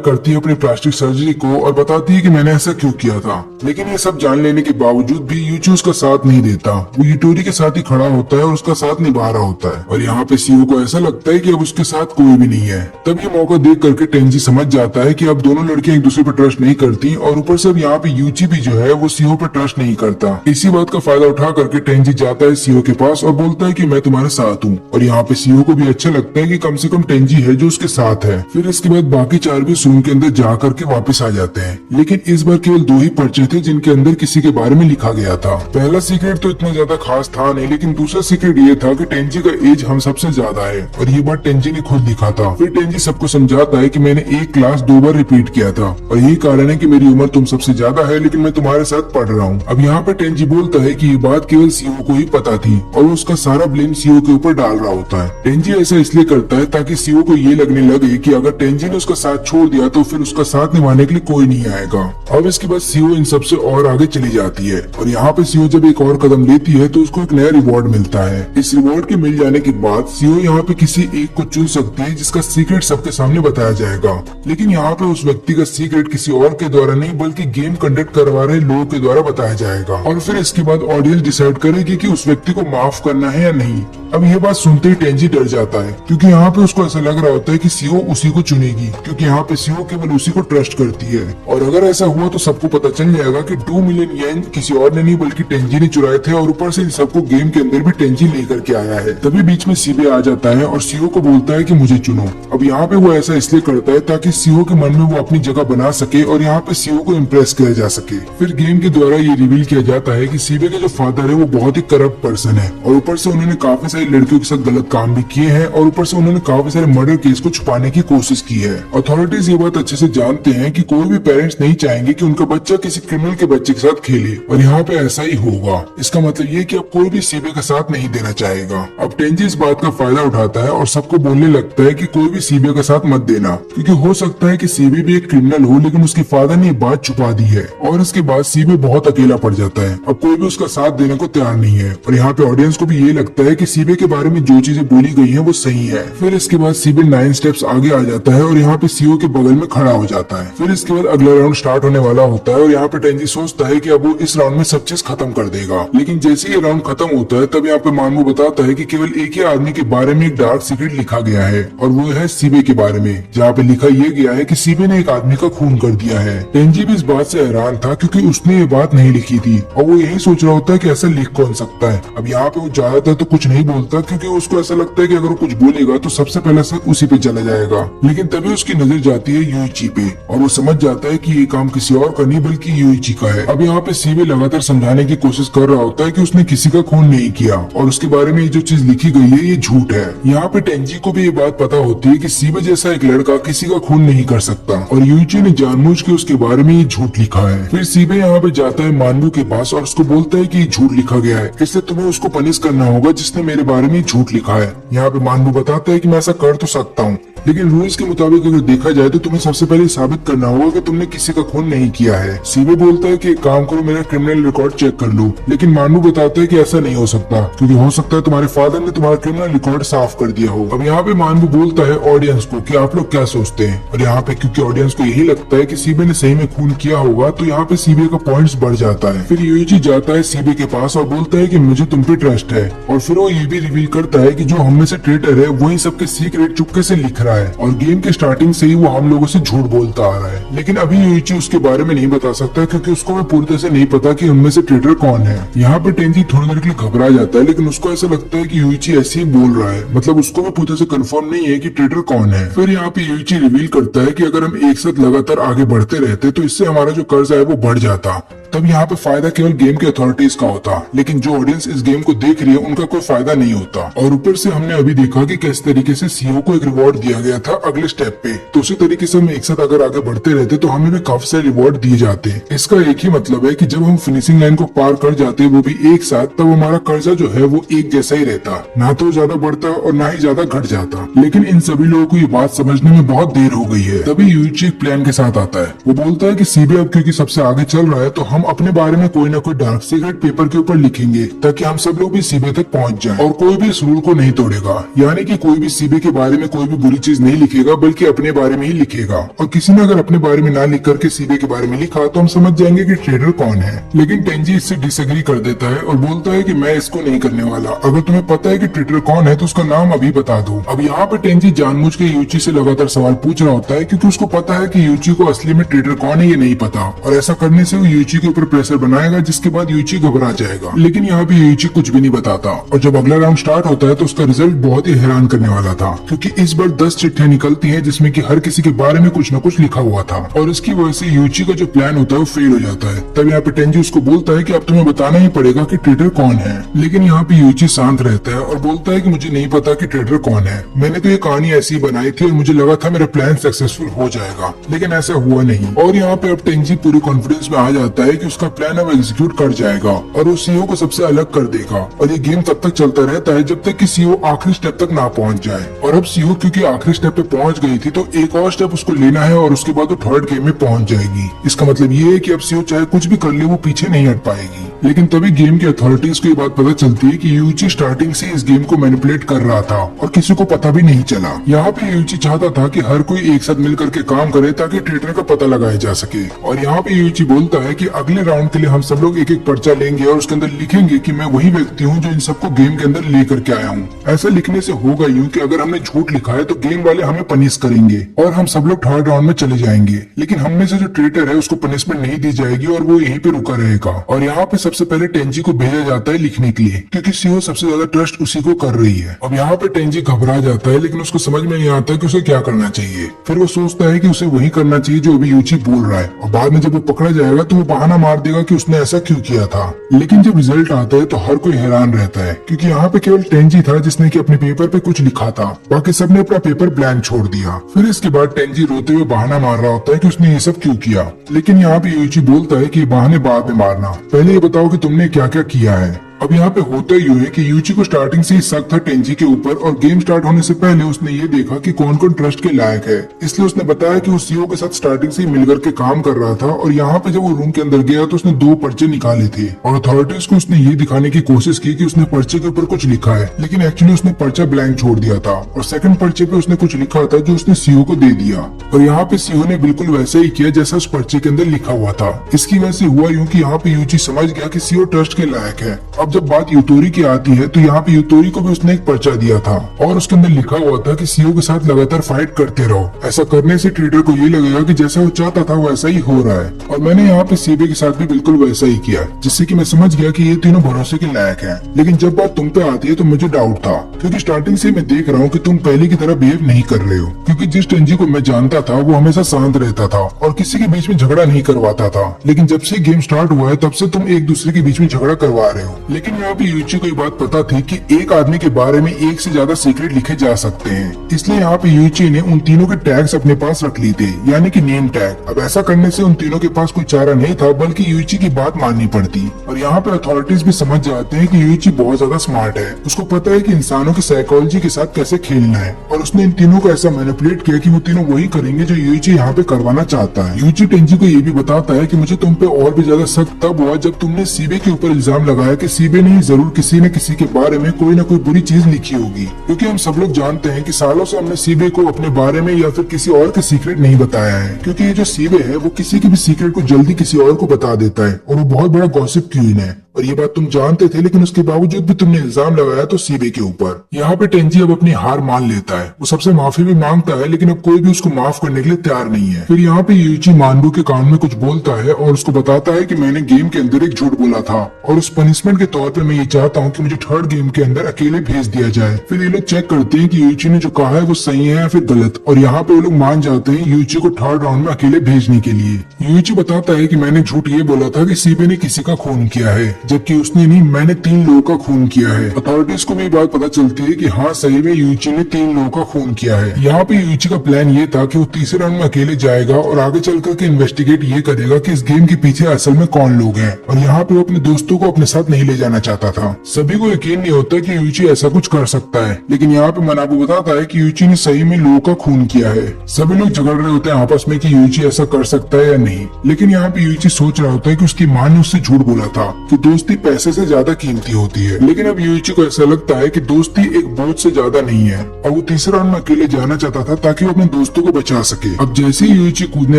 करती है अपनी प्लास्टिक सर्जरी को और बताती है कि मैंने ऐसा क्यों किया था, लेकिन ये सब जान लेने के बावजूद भी यूची उसका साथ नहीं देता। वो यूटोरी के साथ ही खड़ा होता है और उसका साथ निभा रहा होता है। और यहाँ पे सीहो को ऐसा लगता है कि अब उसके साथ कोई भी नहीं है। तब ये मौका देख करके टेंजी समझ जाता है कि अब दोनों लड़कियां एक दूसरे पर ट्रस्ट नहीं करती और ऊपर से अब यहाँ पे यूची भी जो है वो सीहो पर ट्रस्ट नहीं करता। इसी बात का फायदा उठा करके टेंजी जाता है सीहो के पास और बोलता है कि मैं तुम्हारे साथ हूँ। और यहाँ पे सीहो को भी अच्छा लगता है कि कम से कम टेंजी है जो उसके साथ है। फिर इसके बाद बाकी चार भी रूम के अंदर जा करके वापस आ जाते हैं, लेकिन इस बार केवल 2 ही पर्चे थे जिनके अंदर किसी के बारे में लिखा गया था। पहला सीक्रेट तो इतना ज्यादा खास था नहीं, लेकिन दूसरा सीक्रेट ये था कि टेंजी का एज हम सबसे ज्यादा है और ये बात टेंजी ने खुद लिखा था। फिर टेंजी सबको समझाता है कि मैंने एक क्लास 2 बार रिपीट किया था और यही कारण है कि मेरी उम्र तुम सबसे ज्यादा है, लेकिन मैं तुम्हारे साथ पढ़ रहा हूँ। अब यहाँ पे टेंजी बोलता है कि ये बात केवल सीओ को ही पता थी और वो उसका सारा ब्लेम सीओ के ऊपर डाल रहा होता है। टेंजी ऐसा इसलिए करता है ताकि सीओ को ये लगने लगे कि अगर टेंजी ने उसका साथ छोड़ दिया तो फिर उसका साथ निभाने के लिए कोई नहीं आएगा। अब इसके बाद सीओ इन सबसे और आगे चली जाती है और यहाँ पे सीओ जब एक और कदम लेती है तो उसको एक नया रिवॉर्ड मिलता है। इस रिवॉर्ड के मिल जाने के बाद सीओ यहाँ पे किसी एक को चुन सकती है जिसका सीक्रेट सबके सामने बताया जाएगा, लेकिन यहाँ पे उस व्यक्ति का सीक्रेट किसी और के द्वारा नहीं बल्कि गेम कंडक्ट करवा रहे लोगों के द्वारा बताया जाएगा। और फिर इसके बाद ऑडियंस डिसाइड करेगी कि उस व्यक्ति को माफ करना है या नहीं। अब ये बात सुनते ही टेंजी डर जाता है, क्योंकि यहाँ पे उसको ऐसा लग रहा होता है कि सीओ उसी को चुनेगी, क्योंकि यहाँ पे सीओ केवल उसी को ट्रस्ट करती है। और अगर ऐसा हुआ तो सबको पता चल जाएगा कि 2 मिलियन येन किसी और ने नहीं बल्कि टेंजी ने चुराए थे और ऊपर से इन सबको गेम के अंदर भी टेंजी लेकर के आया है। तभी बीच में सीबे आ जाता है और सीओ को बोलता है कि मुझे चुनो। अब यहाँ पे वो ऐसा इसलिए करता है ताकि सीओ के मन में वो अपनी जगह बना सके और यहाँ पे सीओ को इम्प्रेस किया जा सके। फिर गेम के द्वारा ये रिवील किया जाता है कि सीबे के जो फादर है वो बहुत ही करप्ट पर्सन है और ऊपर से उन्होंने काफी सारी लड़कियों के साथ गलत काम भी किए हैं और ऊपर से उन्होंने काफी सारे मर्डर केस को छुपाने की कोशिश की है। अथॉरिटीज ये बात अच्छे से जानते हैं कि कोई भी पेरेंट्स नहीं चाहेंगे कि उनका बच्चा किसी क्रिमिनल के बच्चे के साथ खेले और यहाँ पे ऐसा ही होगा। इसका मतलब ये कि अब कोई भी सीबे का साथ नहीं देना चाहेगा। अब टेंजी इस बात का फायदा उठाता है और सबको बोलने लगता है कि कोई भी सीबे का साथ मत देना, क्योंकि हो सकता है कि सीबे भी एक क्रिमिनल हो लेकिन उसके फादर ने ये बात छुपा दी है और इसके बाद सीबे बहुत अकेला पड़ जाता है। अब कोई भी उसका साथ देने को तैयार नहीं है और यहाँ पे ऑडियंस को भी ये लगता है कि सीबे के बारे में जो चीजें बोली गई है वो सही है। फिर इसके बाद सीबे 9 स्टेप्स आगे आ जाता है और यहाँ पे सीओ के बगल में खड़ा हो जाता है। फिर इसके बाद अगला राउंड स्टार्ट होने वाला होता है और यहाँ पे टेंजी सोचता है कि अब वो इस राउंड में सब चीज खत्म कर देगा, लेकिन जैसे ये राउंड खत्म होता है तब यहाँ पे मानवो बताता है कि केवल एक ही आदमी के बारे में एक डार्क सीक्रेट लिखा गया है और वो है सीबे के बारे में, जहाँ पे लिखा ये गया है कि सीबे ने एक आदमी का खून कर दिया है। टेंजी भी इस बात से हैरान था क्योंकि उसने ये बात नहीं लिखी थी और वो यही सोच रहा होता है कि ऐसा लिख कौन सकता है। अब यहाँ पे वो ज्यादातर तो कुछ नहीं बोलता क्योंकि उसको ऐसा लगता है कि अगर वो कुछ बोलेगा तो सबसे पहले शक उसी पे चला जाएगा, लेकिन तभी उसकी नजर जाती है यूइची पे और वो समझ जाता है कि ये काम किसी और का नहीं बल्कि यूइची का है। अब यहाँ पे सीबे लगातार समझाने की कोशिश कर रहा होता है कि उसने किसी का खून नहीं किया और उसके बारे में जो चीज लिखी गई है ये झूठ है। यहाँ पे टेंजी को भी ये बात पता होती है कि सीबे जैसा एक लड़का किसी का खून नहीं कर सकता और यूइची ने जानबूझ के उसके बारे में ये झूठ लिखा है। फिर सीबे यहाँ पे जाता है मानवू के पास और उसको बोलता है कि ये झूठ लिखा गया है, इसलिए तुम्हें उसको पनिश करना होगा जिसने मेरे बारे में झूठ लिखा है। यहाँ पे मानवू बताता है कि मैं ऐसा कर तो सकता हूँ, लेकिन रूल्स के मुताबिक अगर देखा जाए तो तुम्हें सबसे पहले साबित करना होगा कि तुमने किसी का खून नहीं किया है। सीबे बोलता है कि एक काम करो, मेरा क्रिमिनल रिकॉर्ड चेक कर लो, लेकिन मानू बताता है कि ऐसा नहीं हो सकता क्योंकि हो सकता है तुम्हारे फादर ने तुम्हारा क्रिमिनल रिकॉर्ड साफ कर दिया हो। अब यहाँ पे मानू बोलता है ऑडियंस को कि आप लोग क्या सोचते हैं, और यहाँ पे क्योंकि ऑडियंस को यही लगता है कि सीबे ने सही में खून किया होगा तो यहाँ पे सीबे का पॉइंट्स बढ़ जाता है। फिर यूइची जाता है सीबे के पास और बोलता है कि मुझे तुम पे ट्रस्ट है, और फिर वो ये भी रिवील करता है कि जो हम में से ट्रेटर है वही सबके सीक्रेट चुपके से लिख रहा है और गेम के स्टार्टिंग से ही वो हम लोगों से झूठ बोलता आ रहा है। लेकिन अभी यूइची उसके बारे में नहीं बता सकता क्योंकि उसको भी पूरी तरह से नहीं पता कि हम में से ट्रेटर कौन है। यहाँ पे टेंजी थोड़ी देर के लिए घबरा जाता है, लेकिन उसको ऐसा लगता है कि यूइची ऐसे ही बोल रहा है, मतलब उसको भी पूरी तरह से कंफर्म नहीं है कि ट्रेटर कौन है। फिर यहाँ पे यूइची रिवील करता है कि अगर हम एक साथ लगातार आगे बढ़ते रहते तो इससे हमारा जो कर्ज है वो बढ़ जाता। तब यहाँ पे फायदा केवल गेम के अथॉरिटीज का होता, लेकिन जो ऑडियंस इस गेम को देख रही है उनका कोई फायदा नहीं होता। और ऊपर से हमने अभी देखा कि किस तरीके से सीईओ को एक रिवॉर्ड दिया गया था अगले स्टेप पे, तो उसी तरीके से हम एक साथ अगर आगे बढ़ते रहते तो हमें भी काफी सारे रिवॉर्ड दिए जाते। इसका एक ही मतलब है कि जब हम फिनिशिंग लाइन को पार कर जाते वो भी एक साथ, तब हमारा कर्जा जो है वो एक जैसा ही रहता, ना तो ज्यादा बढ़ता और ना ही ज्यादा घट जाता। लेकिन इन सभी लोगों को ये बात समझने में बहुत देर हो गई है। तभी यूइची एक प्लान के साथ आता है। वो बोलता है कि सीबी अब क्योंकि सबसे आगे चल रहा है तो हम अपने बारे में कोई ना कोई डार्क सीक्रेट पेपर के ऊपर लिखेंगे ताकि हम सब लोग भी सीबी तक पहुंच जाएं और कोई भी इस रूल को नहीं तोड़ेगा। यानी कि कोई भी सीबी के बारे में कोई भी बुरी चीज नहीं लिखेगा बल्कि अपने बारे में ही लिखेगा। और किसी ने अगर अपने बारे में ना लिख करके सीबी के बारे में लिखा तो हम समझ जाएंगे कि ट्रेडर कौन है। लेकिन टेंजी इससे डिसएग्री कर देता है और बोलता है कि मैं इसको नहीं करने वाला। अगर तुम्हें पता है कि ट्रेडर कौन है तो उसका नाम अभी बता दो। अब यहाँ पे टेंजी जानबूझ के यूची से लगातार सवाल पूछ रहा होता है क्योंकि उसको पता है कि यूची को असली में ट्रेडर कौन है ये नहीं पता, और ऐसा करने से वो यूची के ऊपर प्रेशर बनाएगा जिसके बाद यूची घबरा जाएगा। लेकिन यहाँ पे यूची कुछ भी नहीं बताता और जब अगला राउंड स्टार्ट होता है तो उसका रिजल्ट बहुत ही हैरान करने वाला था क्योंकि इस बार 10 चिट्ठियां निकलती हैं जिसमें कि हर किसी के बारे में कुछ न कुछ लिखा हुआ था और इसकी वजह से यूची का जो प्लान होता है वो फेल हो जाता है। तब यहाँ पे टेंजी उसको बोलता है कि अब तुम्हें बताना ही पड़ेगा कि ट्रेडर कौन है। लेकिन यहाँ पे यूची शांत रहता है और बोलता है कि मुझे नहीं पता कि ट्रेडर कौन है, मैंने तो ये कहानी ऐसी बनाई थी और मुझे लगा था मेरा प्लान सक्सेसफुल हो जाएगा, लेकिन ऐसा हुआ नहीं। और यहाँ पे अब टेंजी पूरी कॉन्फिडेंस में आ जाता है कि उसका प्लान अब एग्जीक्यूट कर जाएगा और वो सीईओ को सबसे अलग कर देगा। और ये गेम तब तक चलता रहता है जब तक कि सीईओ आखिरी स्टेप तक ना पहुंच जाए। और अब सीईओ क्योंकि आखिरी स्टेप पे पहुंच गई थी तो एक और स्टेप उसको लेना है और उसके बाद वो थर्ड गेम में पहुंच जाएगी। इसका मतलब ये है कि अब सीईओ चाहे कुछ भी कर ले वो पीछे नहीं हट पाएगी। लेकिन तभी गेम के अथॉरिटीज को ये बात पता चलती है कि यूची स्टार्टिंग से इस गेम को मैनिपुलेट कर रहा था और किसी को पता भी नहीं चला। यहाँ पे यूची चाहता था कि हर कोई एक साथ मिलकर के काम करे ताकि ट्रेडर का पता लगाया जा सके। और यहाँ पे यूची बोलता है कि अगले राउंड के लिए हम सब लोग एक एक पर्चा लेंगे और उसके अंदर लिखेंगे कि मैं वही व्यक्ति हूँ जो इन सबको गेम के अंदर लेकर के आया हूँ। ऐसा लिखने से होगा यूं कि अगर हमने झूठ लिखा है तो गेम वाले हमें पनिश करेंगे और हम सब लोग थर्ड राउंड में चले जाएंगे। लेकिन हम में से जो ट्रेडर है उसको पनिशमेंट नहीं दी जाएगी और वो यहीं पे रुका रहेगा। और यहाँ पे सबसे पहले टेंजी को भेजा जाता है लिखने के लिए क्योंकि सीईओ सबसे ज्यादा ट्रस्ट उसी को कर रही है। अब यहाँ पे टेंजी घबरा जाता है लेकिन उसको समझ में नहीं आता कि उसे क्या करना चाहिए। फिर वो सोचता है कि उसे वही करना चाहिए जो अभी यूची बोल रहा है और बाद में जब वो पकड़ा जाएगा तो वो बहाना मार देगा कि उसने ऐसा क्यों किया था। लेकिन जब रिजल्ट आता है तो हर कोई हैरान रहता है क्योंकि यहाँ पे केवल टेंजी था जिसने कि अपने पेपर पे कुछ लिखा था, बाकी सबने अपना पेपर ब्लैंक छोड़ दिया। फिर इसके बाद टेंजी रोते हुए बहाना मार रहा होता है कि उसने ये सब क्यों किया। लेकिन यहाँ पे यूची बोलता है कि ये बहाने बाद में मारना, पहले ये बताओ कि तुमने क्या क्या किया है। अब यहाँ पे होता यूं है कि यूची को स्टार्टिंग से ही शक था टेंजी के ऊपर और गेम स्टार्ट होने से पहले उसने ये देखा कि कौन कौन ट्रस्ट के लायक है, इसलिए उसने बताया कि वो सीईओ के साथ स्टार्टिंग से ही मिलकर के काम कर रहा था। और यहाँ पे जब वो रूम के अंदर गया तो उसने 2 पर्चे निकाले थे और अथॉरिटीज को उसने ये दिखाने की कोशिश की कि उसने पर्चे के ऊपर कुछ लिखा है, लेकिन एक्चुअली उसने पर्चा ब्लैंक छोड़ दिया था और सेकंड पर्चे पे उसने कुछ लिखा था जो उसने सीईओ को दे दिया। और यहाँ पे सीईओ ने बिल्कुल वैसा ही किया जैसा उस पर्चे के अंदर लिखा हुआ था। इसकी वजह से हुआ यूं कि यहाँ पे यूची समझ गया कि सीईओ ट्रस्ट के लायक है। अब जब बात यूतोरी की आती है तो यहाँ पे यूतोरी को भी उसने एक पर्चा दिया था और उसके अंदर लिखा हुआ था कि सीईओ के साथ लगातार फाइट करते रहो, ऐसा करने से ट्रेडर को ये लगेगा कि जैसा वो चाहता था वैसा ही हो रहा है। और मैंने यहाँ पे सीबी के साथ भी बिल्कुल वैसा ही किया जिससे कि मैं समझ गया कि ये तीनों भरोसे के लायक हैं। लेकिन जब बात तुम पे आती है तो मुझे डाउट था क्योंकि स्टार्टिंग से मैं देख रहा हूँ कि तुम पहले की तरह बिहेव नहीं कर रहे हो, क्योंकि जिस टेंजी को मैं जानता था वो हमेशा शांत रहता था और किसी के बीच में झगड़ा नहीं करवाता था। लेकिन जब से गेम स्टार्ट हुआ है तब से तुम एक दूसरे के बीच में झगड़ा करवा रहे हो। लेकिन यहाँ पे यूची को ये बात पता थी कि एक आदमी के बारे में एक से ज्यादा सीक्रेट लिखे जा सकते हैं, इसलिए यहाँ पे यूची ने उन तीनों के टैग्स अपने पास रख लिए थे, यानी कि नेम टैग। अब ऐसा करने से उन तीनों के पास कोई चारा नहीं था बल्कि यूची की बात माननी पड़ती। और यहाँ पे अथॉरिटीज भी समझ जाते हैं कि यूची बहुत ज्यादा स्मार्ट है, उसको पता है कि इंसानों की साइकोलॉजी के साथ कैसे खेलना है और उसने इन तीनों को ऐसा मैनिपुलेट किया कि वो तीनों वही करेंगे जो यूची यहाँ पे करवाना चाहता है। यूची टेंजी को ये भी बताता है कि मुझे तुम पे और भी ज्यादा शक तब हुआ जब तुमने सीबे के ऊपर इल्जाम लगाया कि सीबे ने जरूर किसी न किसी के बारे में कोई ना कोई बुरी चीज लिखी होगी, क्योंकि हम सब लोग जानते हैं कि सालों से हमने सीबे को अपने बारे में या फिर किसी और के सीक्रेट नहीं बताया है, क्योंकि ये जो सीबे है वो किसी की भी सीक्रेट को जल्दी किसी और को बता देता है और वो बहुत बड़ा गॉसिप क्वीन है। और ये बात तुम जानते थे, लेकिन उसके बावजूद भी तुमने इल्जाम लगाया तो सीबे के ऊपर। यहाँ पे टेंजी अब अपनी हार मान लेता है, वो सबसे माफी भी मांगता है, लेकिन अब कोई भी उसको माफ करने के लिए तैयार नहीं है। फिर यहाँ पे यूइची मानबू के कान में कुछ बोलता है और उसको बताता है कि मैंने गेम के अंदर एक झूठ बोला था और उस पनिशमेंट के तौर पे मैं ये चाहता हूँ कि मुझे थर्ड गेम के अंदर अकेले भेज दिया जाए। फिर ये लोग चेक करते हैं कि यूइची ने जो कहा है वो सही है या फिर गलत, और यहाँ पे वो लोग मान जाते हैं यूइची को थर्ड राउंड में अकेले भेजने के लिए। यूइची बताता है कि मैंने झूठ ये बोला था कि सीबे ने किसी का खून किया है, जबकि उसने नहीं, मैंने 3 लोगों का खून किया है। अथॉरिटीज को भी बात पता चलती है कि हाँ सही में यूइची ने 3 लोगों का खून किया है। यहाँ पे यूइची का प्लान ये था कि वो तीसरे राउंड में अकेले जाएगा और आगे चल करके इन्वेस्टिगेट ये करेगा कि इस गेम के पीछे असल में कौन लोग हैं, और यहाँ पे वो अपने दोस्तों को अपने साथ नहीं ले जाना चाहता था। सभी को यकीन नहीं होता कि यूइची ऐसा कुछ कर सकता है, लेकिन यहाँ पे मनाबू बताता है कि यूइची ने सही में लोगों का खून किया है। सभी लोग झगड़ रहे होते हैं आपस में कि यूइची ऐसा कर सकता है या नहीं, लेकिन यहाँ पे यूइची सोच रहा होता है कि उसकी माँ ने उससे झूठ बोला था कि दोस्ती पैसे से ज्यादा कीमती होती है। लेकिन अब यूइची को ऐसा लगता है कि दोस्ती एक बोझ से ज्यादा नहीं है, और वो तीसरे राउंड में अकेले जाना चाहता था ताकि वो अपने दोस्तों को बचा सके। अब जैसे ही यूइची कूदने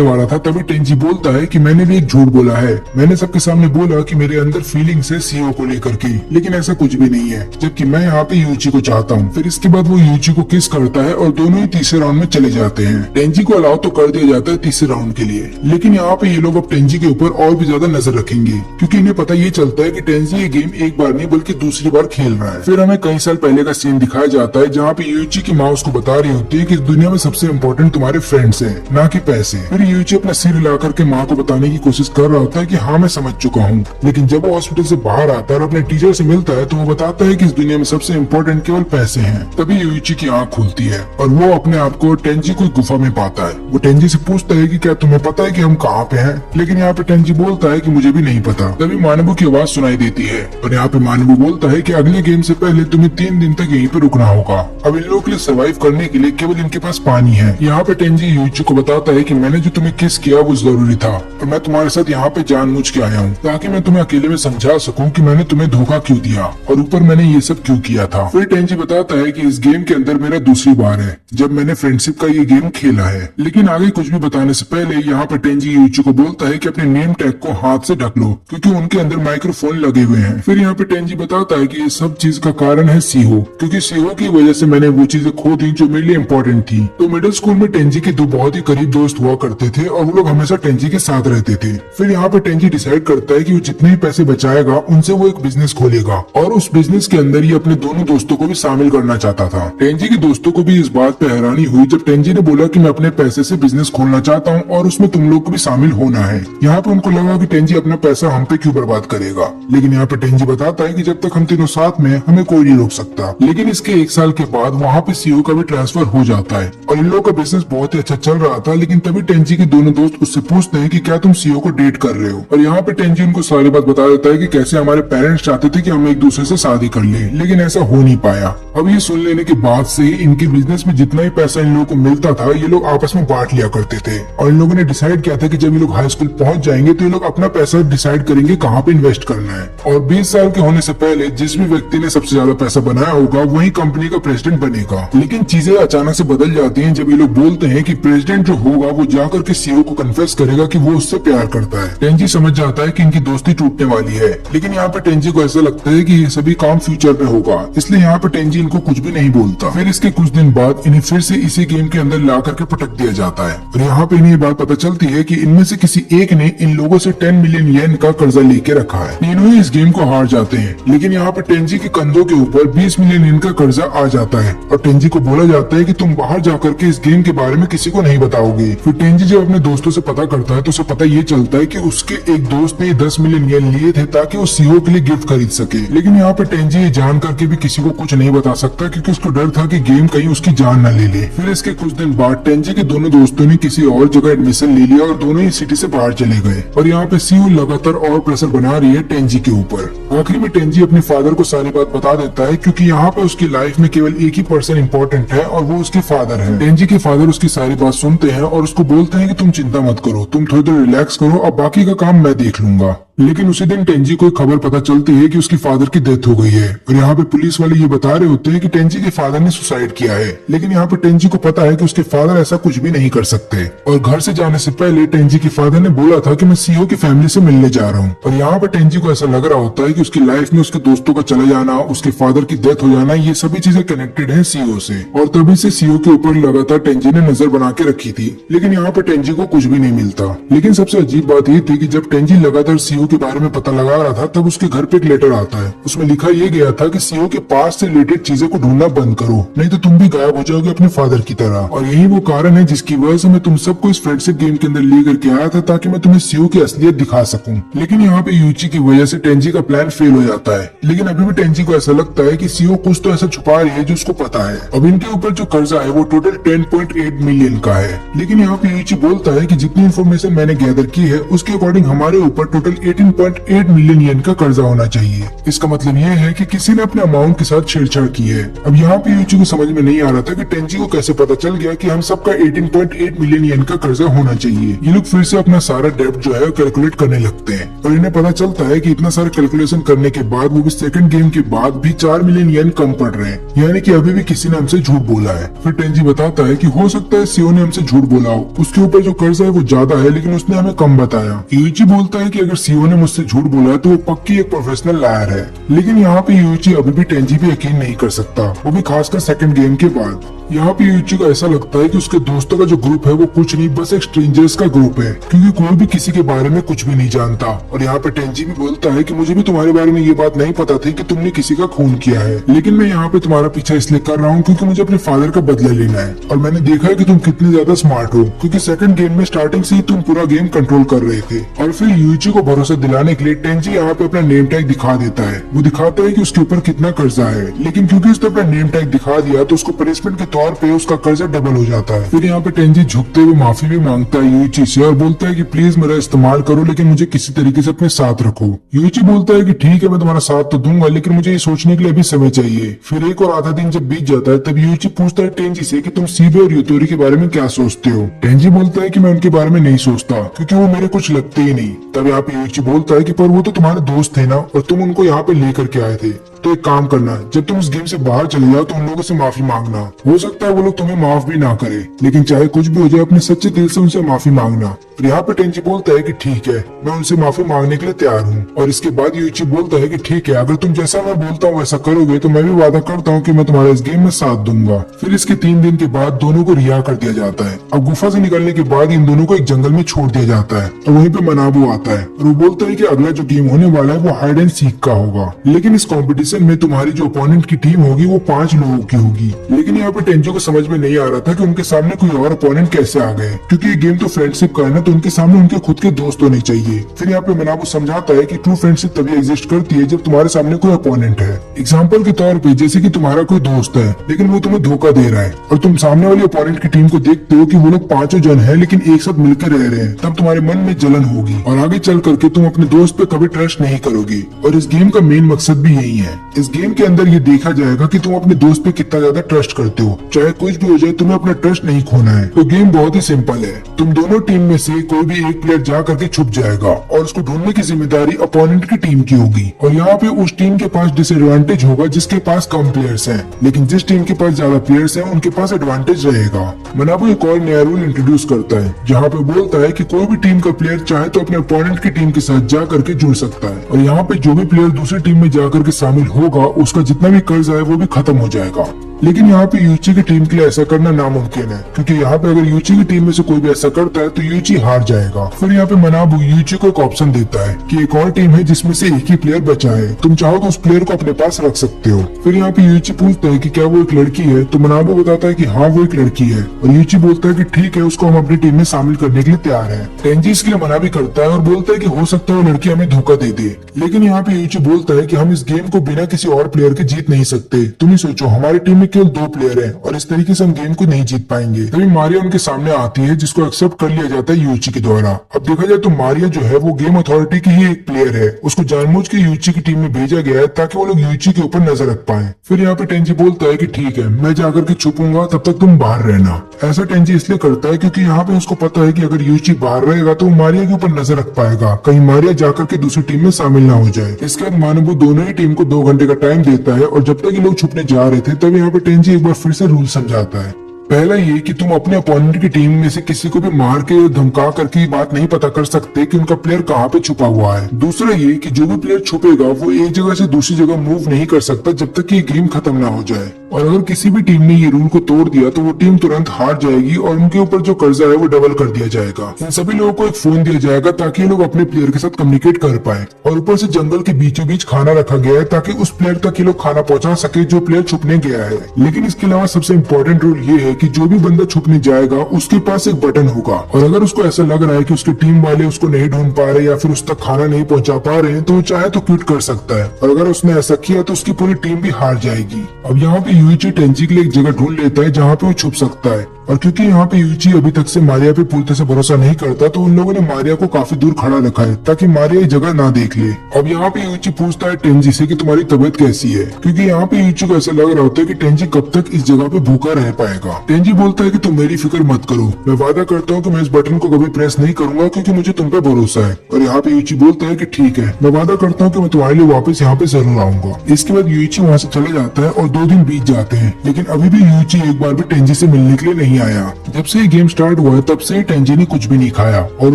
वाला था तभी टेंजी बोलता है कि मैंने भी एक झूठ बोला है, मैंने सबके सामने बोला कि मेरे अंदर फीलिंग्स है सीओ को लेकर के, लेकिन ऐसा कुछ भी नहीं है, जबकि मैं यहाँ पे यूइची को चाहता हूँ। फिर इसके बाद वो यूइची को किस करता है और दोनों ही तीसरे राउंड में चले जाते हैं। टेंजी को अलाउ तो कर दिया जाता है तीसरे राउंड के लिए, लेकिन यहाँ पे ये लोग अब टेंजी के ऊपर और भी ज्यादा नजर रखेंगे, क्योंकि इन्हें पता ये चलता है कि टेंजी ये गेम एक बार नहीं बल्कि दूसरी बार खेल रहा है। फिर हमें कई साल पहले का सीन दिखाया जाता है जहाँ पे यूइची की माँ उसको बता रही होती है कि इस दुनिया में सबसे इम्पोर्टेंट तुम्हारे फ्रेंड्स हैं, ना कि पैसे। फिर यूइची अपना सिर हिला करके माँ को बताने की कोशिश कर रहा होता है कि हाँ मैं समझ चुका हूँ, लेकिन जब वो हॉस्पिटल से बाहर आता है और अपने टीचर से मिलता है तो वो बताता है कि इस दुनिया में सबसे इम्पोर्टेंट केवल पैसे हैं। तभी यूइची की आँख खुलती है और वो अपने आप को टेंजी को गुफा में पाता है। वो टेंजी से पूछता है कि क्या तुम्हें पता है कि हम कहाँ पे हैं, लेकिन यहाँ पे टेंजी बोलता है कि मुझे भी नहीं पता। तभी मानबू की आवाज सुनाई देती है और यहाँ पे मानबू बोलता है कि अगले गेम से पहले तुम्हें 3 दिन तक यहीं पे रुकना होगा। अब इन लोगों के लिए सर्वाइव करने के लिए केवल इनके पास पानी है। यहाँ पे टेंजी यूइची को बताता है कि मैंने जो तुम्हें किस किया वो जरूरी था, और मैं तुम्हारे साथ यहाँ पे जानबूझ के आया हूँ ताकि मैं तुम्हें अकेले में समझा सकूं कि मैंने तुम्हें धोखा क्यों दिया और ऊपर मैंने ये सब क्यों किया था। फिर टेंजी बताता है कि इस गेम के अंदर मेरा दूसरी बार है जब मैंने फ्रेंडशिप का ये गेम खेला है। लेकिन आगे कुछ भी बताने से पहले यहाँ पर टेंजी यूइची को बोलता है कि अपने नेम टैग को हाथ से ढक लो, क्योंकि उनके अंदर माइक्रोफोन लगे हुए हैं। फिर यहाँ पे टेंजी बताता है कि ये सब चीज का कारण है सीहो, क्योंकि सीहो की वजह से मैंने वो चीजें खो दी जो मेरे लिए इम्पोर्टेंट थी। तो मिडिल स्कूल में टेंजी के 2 बहुत ही करीब दोस्त हुआ करते थे और वो लोग हमेशा टेंजी के साथ रहते थे। फिर यहाँ पे टेंजी डिसाइड करता है कि वो जितने भी पैसे बचाएगा उनसे वो एक बिजनेस खोलेगा, और उस बिजनेस के अंदर ही अपने दोनों दोस्तों को भी शामिल करना चाहता था। टेंजी के दोस्तों को भी इस बात पे हैरानी हुई जब टेंजी ने बोला कि मैं अपने पैसे से बिजनेस खोलना चाहता हूँ और उसमें तुम लोग को भी शामिल होना है। यहाँ पे उनको लगा कि टेंजी अपना पैसा हम पे क्यों बर्बाद करेगा, लेकिन यहाँ पे टेंजी बताता है कि जब तक हम तीनों साथ में हमें कोई नहीं रोक सकता। लेकिन इसके 1 साल के बाद वहाँ पे सीईओ का भी ट्रांसफर हो जाता है और इन लोगों का बिजनेस बहुत ही अच्छा चल रहा था। लेकिन तभी टेंजी के दोनों दोस्त उससे पूछते हैं कि क्या तुम सीईओ को डेट कर रहे हो, और यहाँ पे टेंजी उनको सारी बात बता देता है कि कैसे हमारे पेरेंट्स चाहते थे कि हम एक दूसरे से शादी कर ले, लेकिन ऐसा हो नहीं पाया। अब ये सुन लेने के बाद से ही इनके बिजनेस में जितना ही पैसा इन लोगों को मिलता था ये लोग आपस में बांट लिया करते थे, और इन लोगों ने डिसाइड किया था कि जब ये लोग हाई स्कूल पहुंच जाएंगे तो ये लोग अपना पैसा डिसाइड करेंगे कहाँ पे इन्वेस्ट करना है, और 20 साल के होने से पहले जिस भी व्यक्ति ने सबसे ज्यादा पैसा बनाया होगा वही कंपनी का प्रेसिडेंट बनेगा। लेकिन चीजें अचानक से बदल जाती हैं जब ये लोग बोलते हैं कि प्रेसिडेंट जो होगा वो जाकर के सीईओ को कन्फेस करेगा कि वो उससे प्यार करता है। टेंजी समझ जाता है कि इनकी दोस्ती टूटने वाली है, लेकिन यहाँ पे टेंजी को ऐसा लगता है कि ये सभी काम फ्यूचर में होगा, इसलिए यहाँ पे टेंजी इनको कुछ भी नहीं बोलता। फिर इसके कुछ दिन बाद इन्हें फिर से इसी गेम के अंदर ला करके पटक दिया जाता है, और यहाँ पे इन्हें ये बात पता चलती है कि इनमें से किसी एक ने इन लोगों से 10 मिलियन येन का कर्जा लेके रखा है। तीनों ही इस गेम को हार जाते हैं, लेकिन यहाँ पे टेंजी के कंधों के ऊपर 20 मिलियन येन का कर्जा आ जाता है, और टेंजी को बोला जाता है कि तुम बाहर जाकर के इस गेम के बारे में किसी को नहीं बताओगे। फिर टेंजी जब अपने दोस्तों से पता करता है तो उसे पता ये चलता है कि उसके एक दोस्त ने 10 मिलियन येन लिए थे ताकि वो सीईओ के लिए गिफ्ट खरीद सके। लेकिन यहाँ पे टेंजी ये जान करके भी किसी को कुछ नहीं बता सकता क्योंकि उसको डर था कि गेम कहीं उसकी जान न ले ले। फिर इसके कुछ दिन बाद टेंजी के दोनों दोस्तों ने किसी और जगह एडमिशन ले लिया और दोनों ही सिटी से बाहर चले गए, और यहाँ पे सीईओ लगातार और प्रेशर बना रही है टेंजी के ऊपर। आखिर में टेंजी अपने फादर को सारी बात बता देता है क्योंकि यहाँ पे उसकी लाइफ में केवल एक ही पर्सन इम्पोर्टेंट है और वो उसके फादर है। टेंजी के फादर उसकी सारी बात सुनते हैं और उसको बोलते हैं कि तुम चिंता मत करो, तुम थोड़ी देर रिलैक्स करो, अब बाकी का काम मैं देख लूंगा। लेकिन उसी दिन टेंजी को एक खबर पता चलती है कि उसकी फादर की डेथ हो गई है और यहाँ पे पुलिस वाले ये बता रहे होते हैं कि टेंजी के फादर ने सुसाइड किया है। लेकिन यहाँ पे टेंजी को पता है कि उसके फादर ऐसा कुछ भी नहीं कर सकते और घर से जाने से पहले टेंजी के फादर ने बोला था कि मैं सीओ की फैमिली से मिलने जा रहा हूँ। और यहाँ पे टेंजी को ऐसा लग रहा होता है कि उसकी लाइफ में उसके दोस्तों का चले जाना, उसके फादर की डेथ हो जाना, ये सभी चीजें कनेक्टेड है सीओ से। और तभी से सीओ के ऊपर लगातार टेंजी ने नजर बना के रखी थी, लेकिन यहाँ पे टेंजी को कुछ भी नहीं मिलता। लेकिन सबसे अजीब बात ये थी कि जब टेंजी लगातार सीओ के बारे में पता लगा रहा था, तब उसके घर पे एक लेटर आता है। उसमें लिखा ये गया था कि सीओ के पास से रिलेटेड चीजों को ढूंढना बंद करो, नहीं तो तुम भी गायब हो जाओगे अपने फादर की तरह। और यही वो कारण है जिसकी वजह से मैं तुम सबको इस फ्रेंडशिप गेम के अंदर ले करके आया था, ताकि मैं तुम्हें सीओ की असलियत दिखा सकूं। लेकिन यहाँ पे यूची की वजह से टेंजी का प्लान फेल हो जाता है। लेकिन अभी भी टेंजी को ऐसा लगता है कि सीओ कुछ तो ऐसा छुपा रही है जो उसको पता है। अब इनके ऊपर जो कर्जा है वो टोटल 10.8 मिलियन का है। लेकिन यहाँ पे यूची बोलता है कि जितनी इन्फॉर्मेशन मैंने गैदर की है उसके अकॉर्डिंग हमारे ऊपर टोटल 18.8 मिलियन येन का कर्जा होना चाहिए। इसका मतलब ये है कि किसी ने अपने अमाउंट के साथ छेड़छाड़ की है। अब यहाँ पे यूची को समझ में नहीं आ रहा था कि टेंजी को कैसे पता चल गया कि हम सबका 18.8 मिलियन येन का कर्जा होना चाहिए। ये लोग फिर से अपना सारा डेब्ट जो है कैलकुलेट करने लगते हैं और इन्हें पता चलता है कि इतना सारा कैलकुलेशन करने के बाद, वो भी सेकंड गेम के बाद भी 4 मिलियन येन कम पड़ रहे हैं, यानी कि अभी भी किसी ने हमसे झूठ बोला है। फिर टेंजी बताता है कि हो सकता है सीओ ने हमसे झूठ बोला हो, उसके ऊपर जो कर्जा है वो ज्यादा है लेकिन उसने हमें कम बताया। यूची बोलता है कि अगर सीओ ने मुझसे झूठ बोला है तो वो पक्की एक प्रोफेशनल लायर है। लेकिन यहाँ पे यूची अभी भी टेंजी पे यकीन नहीं कर सकता, वो भी खासकर सेकंड गेम के बाद। यहाँ पे यूची को ऐसा लगता है कि उसके दोस्तों का जो ग्रुप है वो कुछ नहीं, बस एक स्ट्रेंजर्स का ग्रुप है, क्योंकि कोई भी किसी के बारे में कुछ भी नहीं जानता। और यहाँ पे टेंजी भी बोलता है कि मुझे भी तुम्हारे बारे में ये बात नहीं पता थी कि तुमने किसी का खून किया है, लेकिन मैं यहाँ पे तुम्हारा पीछा इसलिए कर रहा हूँ क्योंकि मुझे अपने फादर का बदला लेना है। और मैंने देखा है कि तुम कितने ज्यादा स्मार्ट हो, क्योंकि सेकंड गेम में स्टार्टिंग से ही तुम पूरा गेम कंट्रोल कर रहे थे। और फिर यूची को भरोसा दिलाने के लिए टेंजी यहाँ पे अपना नेम टैग दिखा देता है। वो दिखाता है कि उसके ऊपर कितना कर्जा है, लेकिन क्योंकि उसने अपना नेम टैग दिखा दिया तो उसको पनिशमेंट के तौर पे उसका कर्जा डबल हो जाता है। फिर यहाँ पे टेंजी झुकते हुए माफी भी मांगता है यूची से और बोलता है कि प्लीज मेरा इस्तेमाल करो, लेकिन मुझे किसी तरीके से अपने साथ रखो। यूची बोलता है कि ठीक है, मैं तुम्हारा साथ तो दूंगा, लेकिन मुझे ये सोचने के लिए अभी समय चाहिए। फिर एक और आधा दिन जब बीत जाता है तब यूची पूछता है टेंजी से कि तुम सीबे और यूतोरी के बारे में क्या सोचते हो। टेंजी बोलता है कि मैं उनके बारे में नहीं सोचता, क्योंकि वो मेरे कुछ लगते ही नहीं। तब यहाँ पे यूची बोलता है कि पर वो तो तुम्हारे दोस्त थे ना, और तुम उनको यहाँ पे लेकर के आए थे, तो एक काम करना, जब तुम इस गेम से बाहर चले जाओ तो उन लोगों से माफी मांगना। हो सकता है वो लोग तुम्हें माफ भी ना करे, लेकिन चाहे कुछ भी हो जाए अपने सच्चे दिल से उनसे माफी मांगना। और यहाँ पे टेंजी बोलता है कि ठीक है, मैं उनसे माफी मांगने के लिए तैयार हूँ। और इसके बाद यूची बोलता है कि ठीक है, अगर तुम जैसा मैं बोलता हूँ वैसा करोगे तो मैं भी वादा करता हूँ कि मैं तुम्हारे इस गेम में साथ दूंगा। फिर इसके 3 दिन के बाद दोनों को रिहा कर दिया जाता है। अब गुफा से निकलने के बाद इन दोनों को एक जंगल में छोड़ दिया जाता है और वहीं पे मनाबू आता है और वो बोलता है कि अगला जो गेम होने वाला है वो हाइड एंड सीक का होगा, लेकिन इस कॉम्पिटिशन में तुम्हारी जो अपोनेंट की टीम होगी वो 5 लोगों की होगी। लेकिन यहाँ पे टेंजो को समझ में नहीं आ रहा था कि उनके सामने कोई और अपोनेंट कैसे आ गए, क्योंकि ये गेम तो फ्रेंडशिप का है ना, तो उनके सामने उनके खुद के दोस्त होने चाहिए। फिर यहाँ पे मनाबू समझाता है कि ट्रू फ्रेंडशिप तभी एग्जिस्ट करती है जब तुम्हारे सामने कोई अपोनेंट है। एग्जाम्पल के तौर पे जैसे कि तुम्हारा कोई दोस्त है लेकिन वो तुम्हें धोखा दे रहा है और तुम सामने वाली अपोनेंट की टीम को देखते हो कि वो लोग 5 जन है लेकिन एक साथ मिलकर रह रहे हैं, तब तुम्हारे मन में जलन होगी और आगे चल करके तुम अपने दोस्त पे कभी ट्रस्ट नहीं करोगे। और इस गेम का मेन मकसद भी यही है। इस गेम के अंदर ये देखा जाएगा कि तुम अपने दोस्त पे कितना ज्यादा ट्रस्ट करते हो, चाहे कुछ भी हो जाए तुम्हें अपना ट्रस्ट नहीं खोना है। तो गेम बहुत ही सिंपल है, तुम दोनों टीम में से कोई भी एक प्लेयर जा करके छुप जाएगा और उसको ढूंढने की जिम्मेदारी अपोनेंट की टीम की होगी। और यहाँ पे उस टीम के पास डिसएडवांटेज होगा जिसके पास कम प्लेयर्स हैं, लेकिन जिस टीम के पास ज्यादा प्लेयर्स हैं उनके पास एडवांटेज रहेगा। मनाबू एक और नया रूल इंट्रोड्यूस करता है जहाँ पे बोलता है कि कोई भी टीम का प्लेयर चाहे तो अपने अपोनेंट की टीम के साथ जा करके जुड़ सकता है और यहाँ पे जो भी प्लेयर दूसरी टीम में जा करके शामिल होगा उसका जितना भी कर्ज है वो भी खत्म हो जाएगा। लेकिन यहाँ पे यूची की टीम के लिए ऐसा करना नामुमकिन है, क्योंकि यहाँ पे अगर यूची की टीम में से कोई भी ऐसा करता है तो यूची हार जाएगा। फिर यहाँ पे मनाबू यूची को एक ऑप्शन देता है कि एक और टीम है जिसमें से एक ही प्लेयर बचा है, तुम चाहो तो उस प्लेयर को अपने पास रख सकते हो। फिर यहाँ पे यूची पूछता है कि क्या वो एक लड़की है, तो मनाबू बताता है कि हाँ वो एक लड़की है और यूची बोलता है कि ठीक है, उसको हम अपनी टीम में शामिल करने के लिए तैयार है। टेंजी इसके लिए मना भी करता है और बोलता है कि हो सकता है वो लड़की हमें धोखा दे दे, लेकिन यहाँ पे यूची बोलता है कि हम इस गेम को बिना किसी और प्लेयर के जीत नहीं सकते। तुम ही सोचो, हमारी टीम में में केवल 2 प्लेयर हैं और इस तरीके से हम गेम को नहीं जीत पाएंगे। तभी मारिया उनके सामने आती है जिसको एक्सेप्ट कर लिया जाता है यूची के द्वारा। अब देखा जाए तो मारिया जो है वो गेम अथॉरिटी की ही एक प्लेयर है, उसको जानबूझ के यूची की टीम में भेजा गया है ताकि वो लोग यूची के ऊपर नजर रख पाए। फिर यहाँ पे टेंजी बोलता है कि ठीक है, मैं जाकर के छुपूंगा, तब तक तुम बाहर रहना। ऐसा टेंजी इसलिए करता है क्योंकि यहाँ पे उसको पता है कि अगर यूची बाहर रहेगा तो वो मारिया के ऊपर नजर रख पाएगा, कहीं मारिया जाकर के दूसरी टीम में शामिल ना हो जाए। इसके बाद मानव दोनों ही टीम को 2 घंटे का टाइम देता है और जब तक ये लोग छुपने जा रहे थे तब यहाँ पे टेंजी एक बार फिर से रूल समझाता है। पहला ये कि तुम अपने अपोनेंट की टीम में से किसी को भी मार के धमका करके ये बात नहीं पता कर सकते कि उनका प्लेयर कहाँ पे छुपा हुआ है। दूसरा ये कि जो भी प्लेयर छुपेगा वो एक जगह से दूसरी जगह मूव नहीं कर सकता जब तक कि ये गेम खत्म ना हो जाए। और अगर किसी भी टीम ने ये रूल को तोड़ दिया तो वो टीम तुरंत हार जाएगी और उनके ऊपर जो कर्जा है वो डबल कर दिया जाएगा। इन सभी लोगों को एक फोन दिया जाएगा ताकि ये लोग अपने प्लेयर के साथ कम्युनिकेट कर पाए। और ऊपर से जंगल के बीचों बीच खाना रखा गया है ताकि उस प्लेयर तक ये लोग खाना पहुंचा सके जो प्लेयर छुपने गया है। लेकिन इसके अलावा सबसे इम्पोर्टेंट रूल ये है कि जो भी बंदा छुपने जाएगा उसके पास एक बटन होगा और अगर उसको ऐसा लग रहा है कि उसके टीम वाले उसको नहीं ढूंढ पा रहे या फिर उस तक खाना नहीं पहुंचा पा रहे हैं तो वो चाहे तो क्विट कर सकता है और अगर उसने ऐसा किया तो उसकी पूरी टीम भी हार जाएगी। अब यहाँ पे यूइची टेंजी के लिए एक जगह ढूंढ लेता है जहाँ पे वो छुप सकता है और क्योंकि यहाँ पे यूइची अभी तक से मारिया पे पूरी तरह से भरोसा नहीं करता तो उन लोगों ने मारिया को काफी दूर खड़ा रखा है ताकि मारिया ये जगह ना देख ले। अब यहाँ पे यूइची पूछता है टेंजी से कि तुम्हारी तबीयत कैसी है, क्योंकि यहाँ पे यूइची को ऐसा लग रहा होता है कि टेंजी कब तक इस जगह पे भूखा रह पाएगा। टेंजी बोलता है कि तुम मेरी फिक्र मत करो, मैं वादा करता हूँ कि मैं इस बटन को कभी प्रेस नहीं करूंगा क्योंकि मुझे तुम पे भरोसा है। और यहाँ पे यूइची बोलता है कि ठीक है, मैं वादा करता हूँ कि मैं तुम्हारे लिए वापस यहाँ पे जरूर आऊंगा। इसके बाद यूइची वहाँ से चला जाता है और 2 दिन बीत जाते हैं लेकिन अभी भी यूइची एक बार भी टेंजी से मिलने के लिए नहीं आया। जब से ये गेम स्टार्ट हुआ है तब से टेंजी ने कुछ भी नहीं खाया और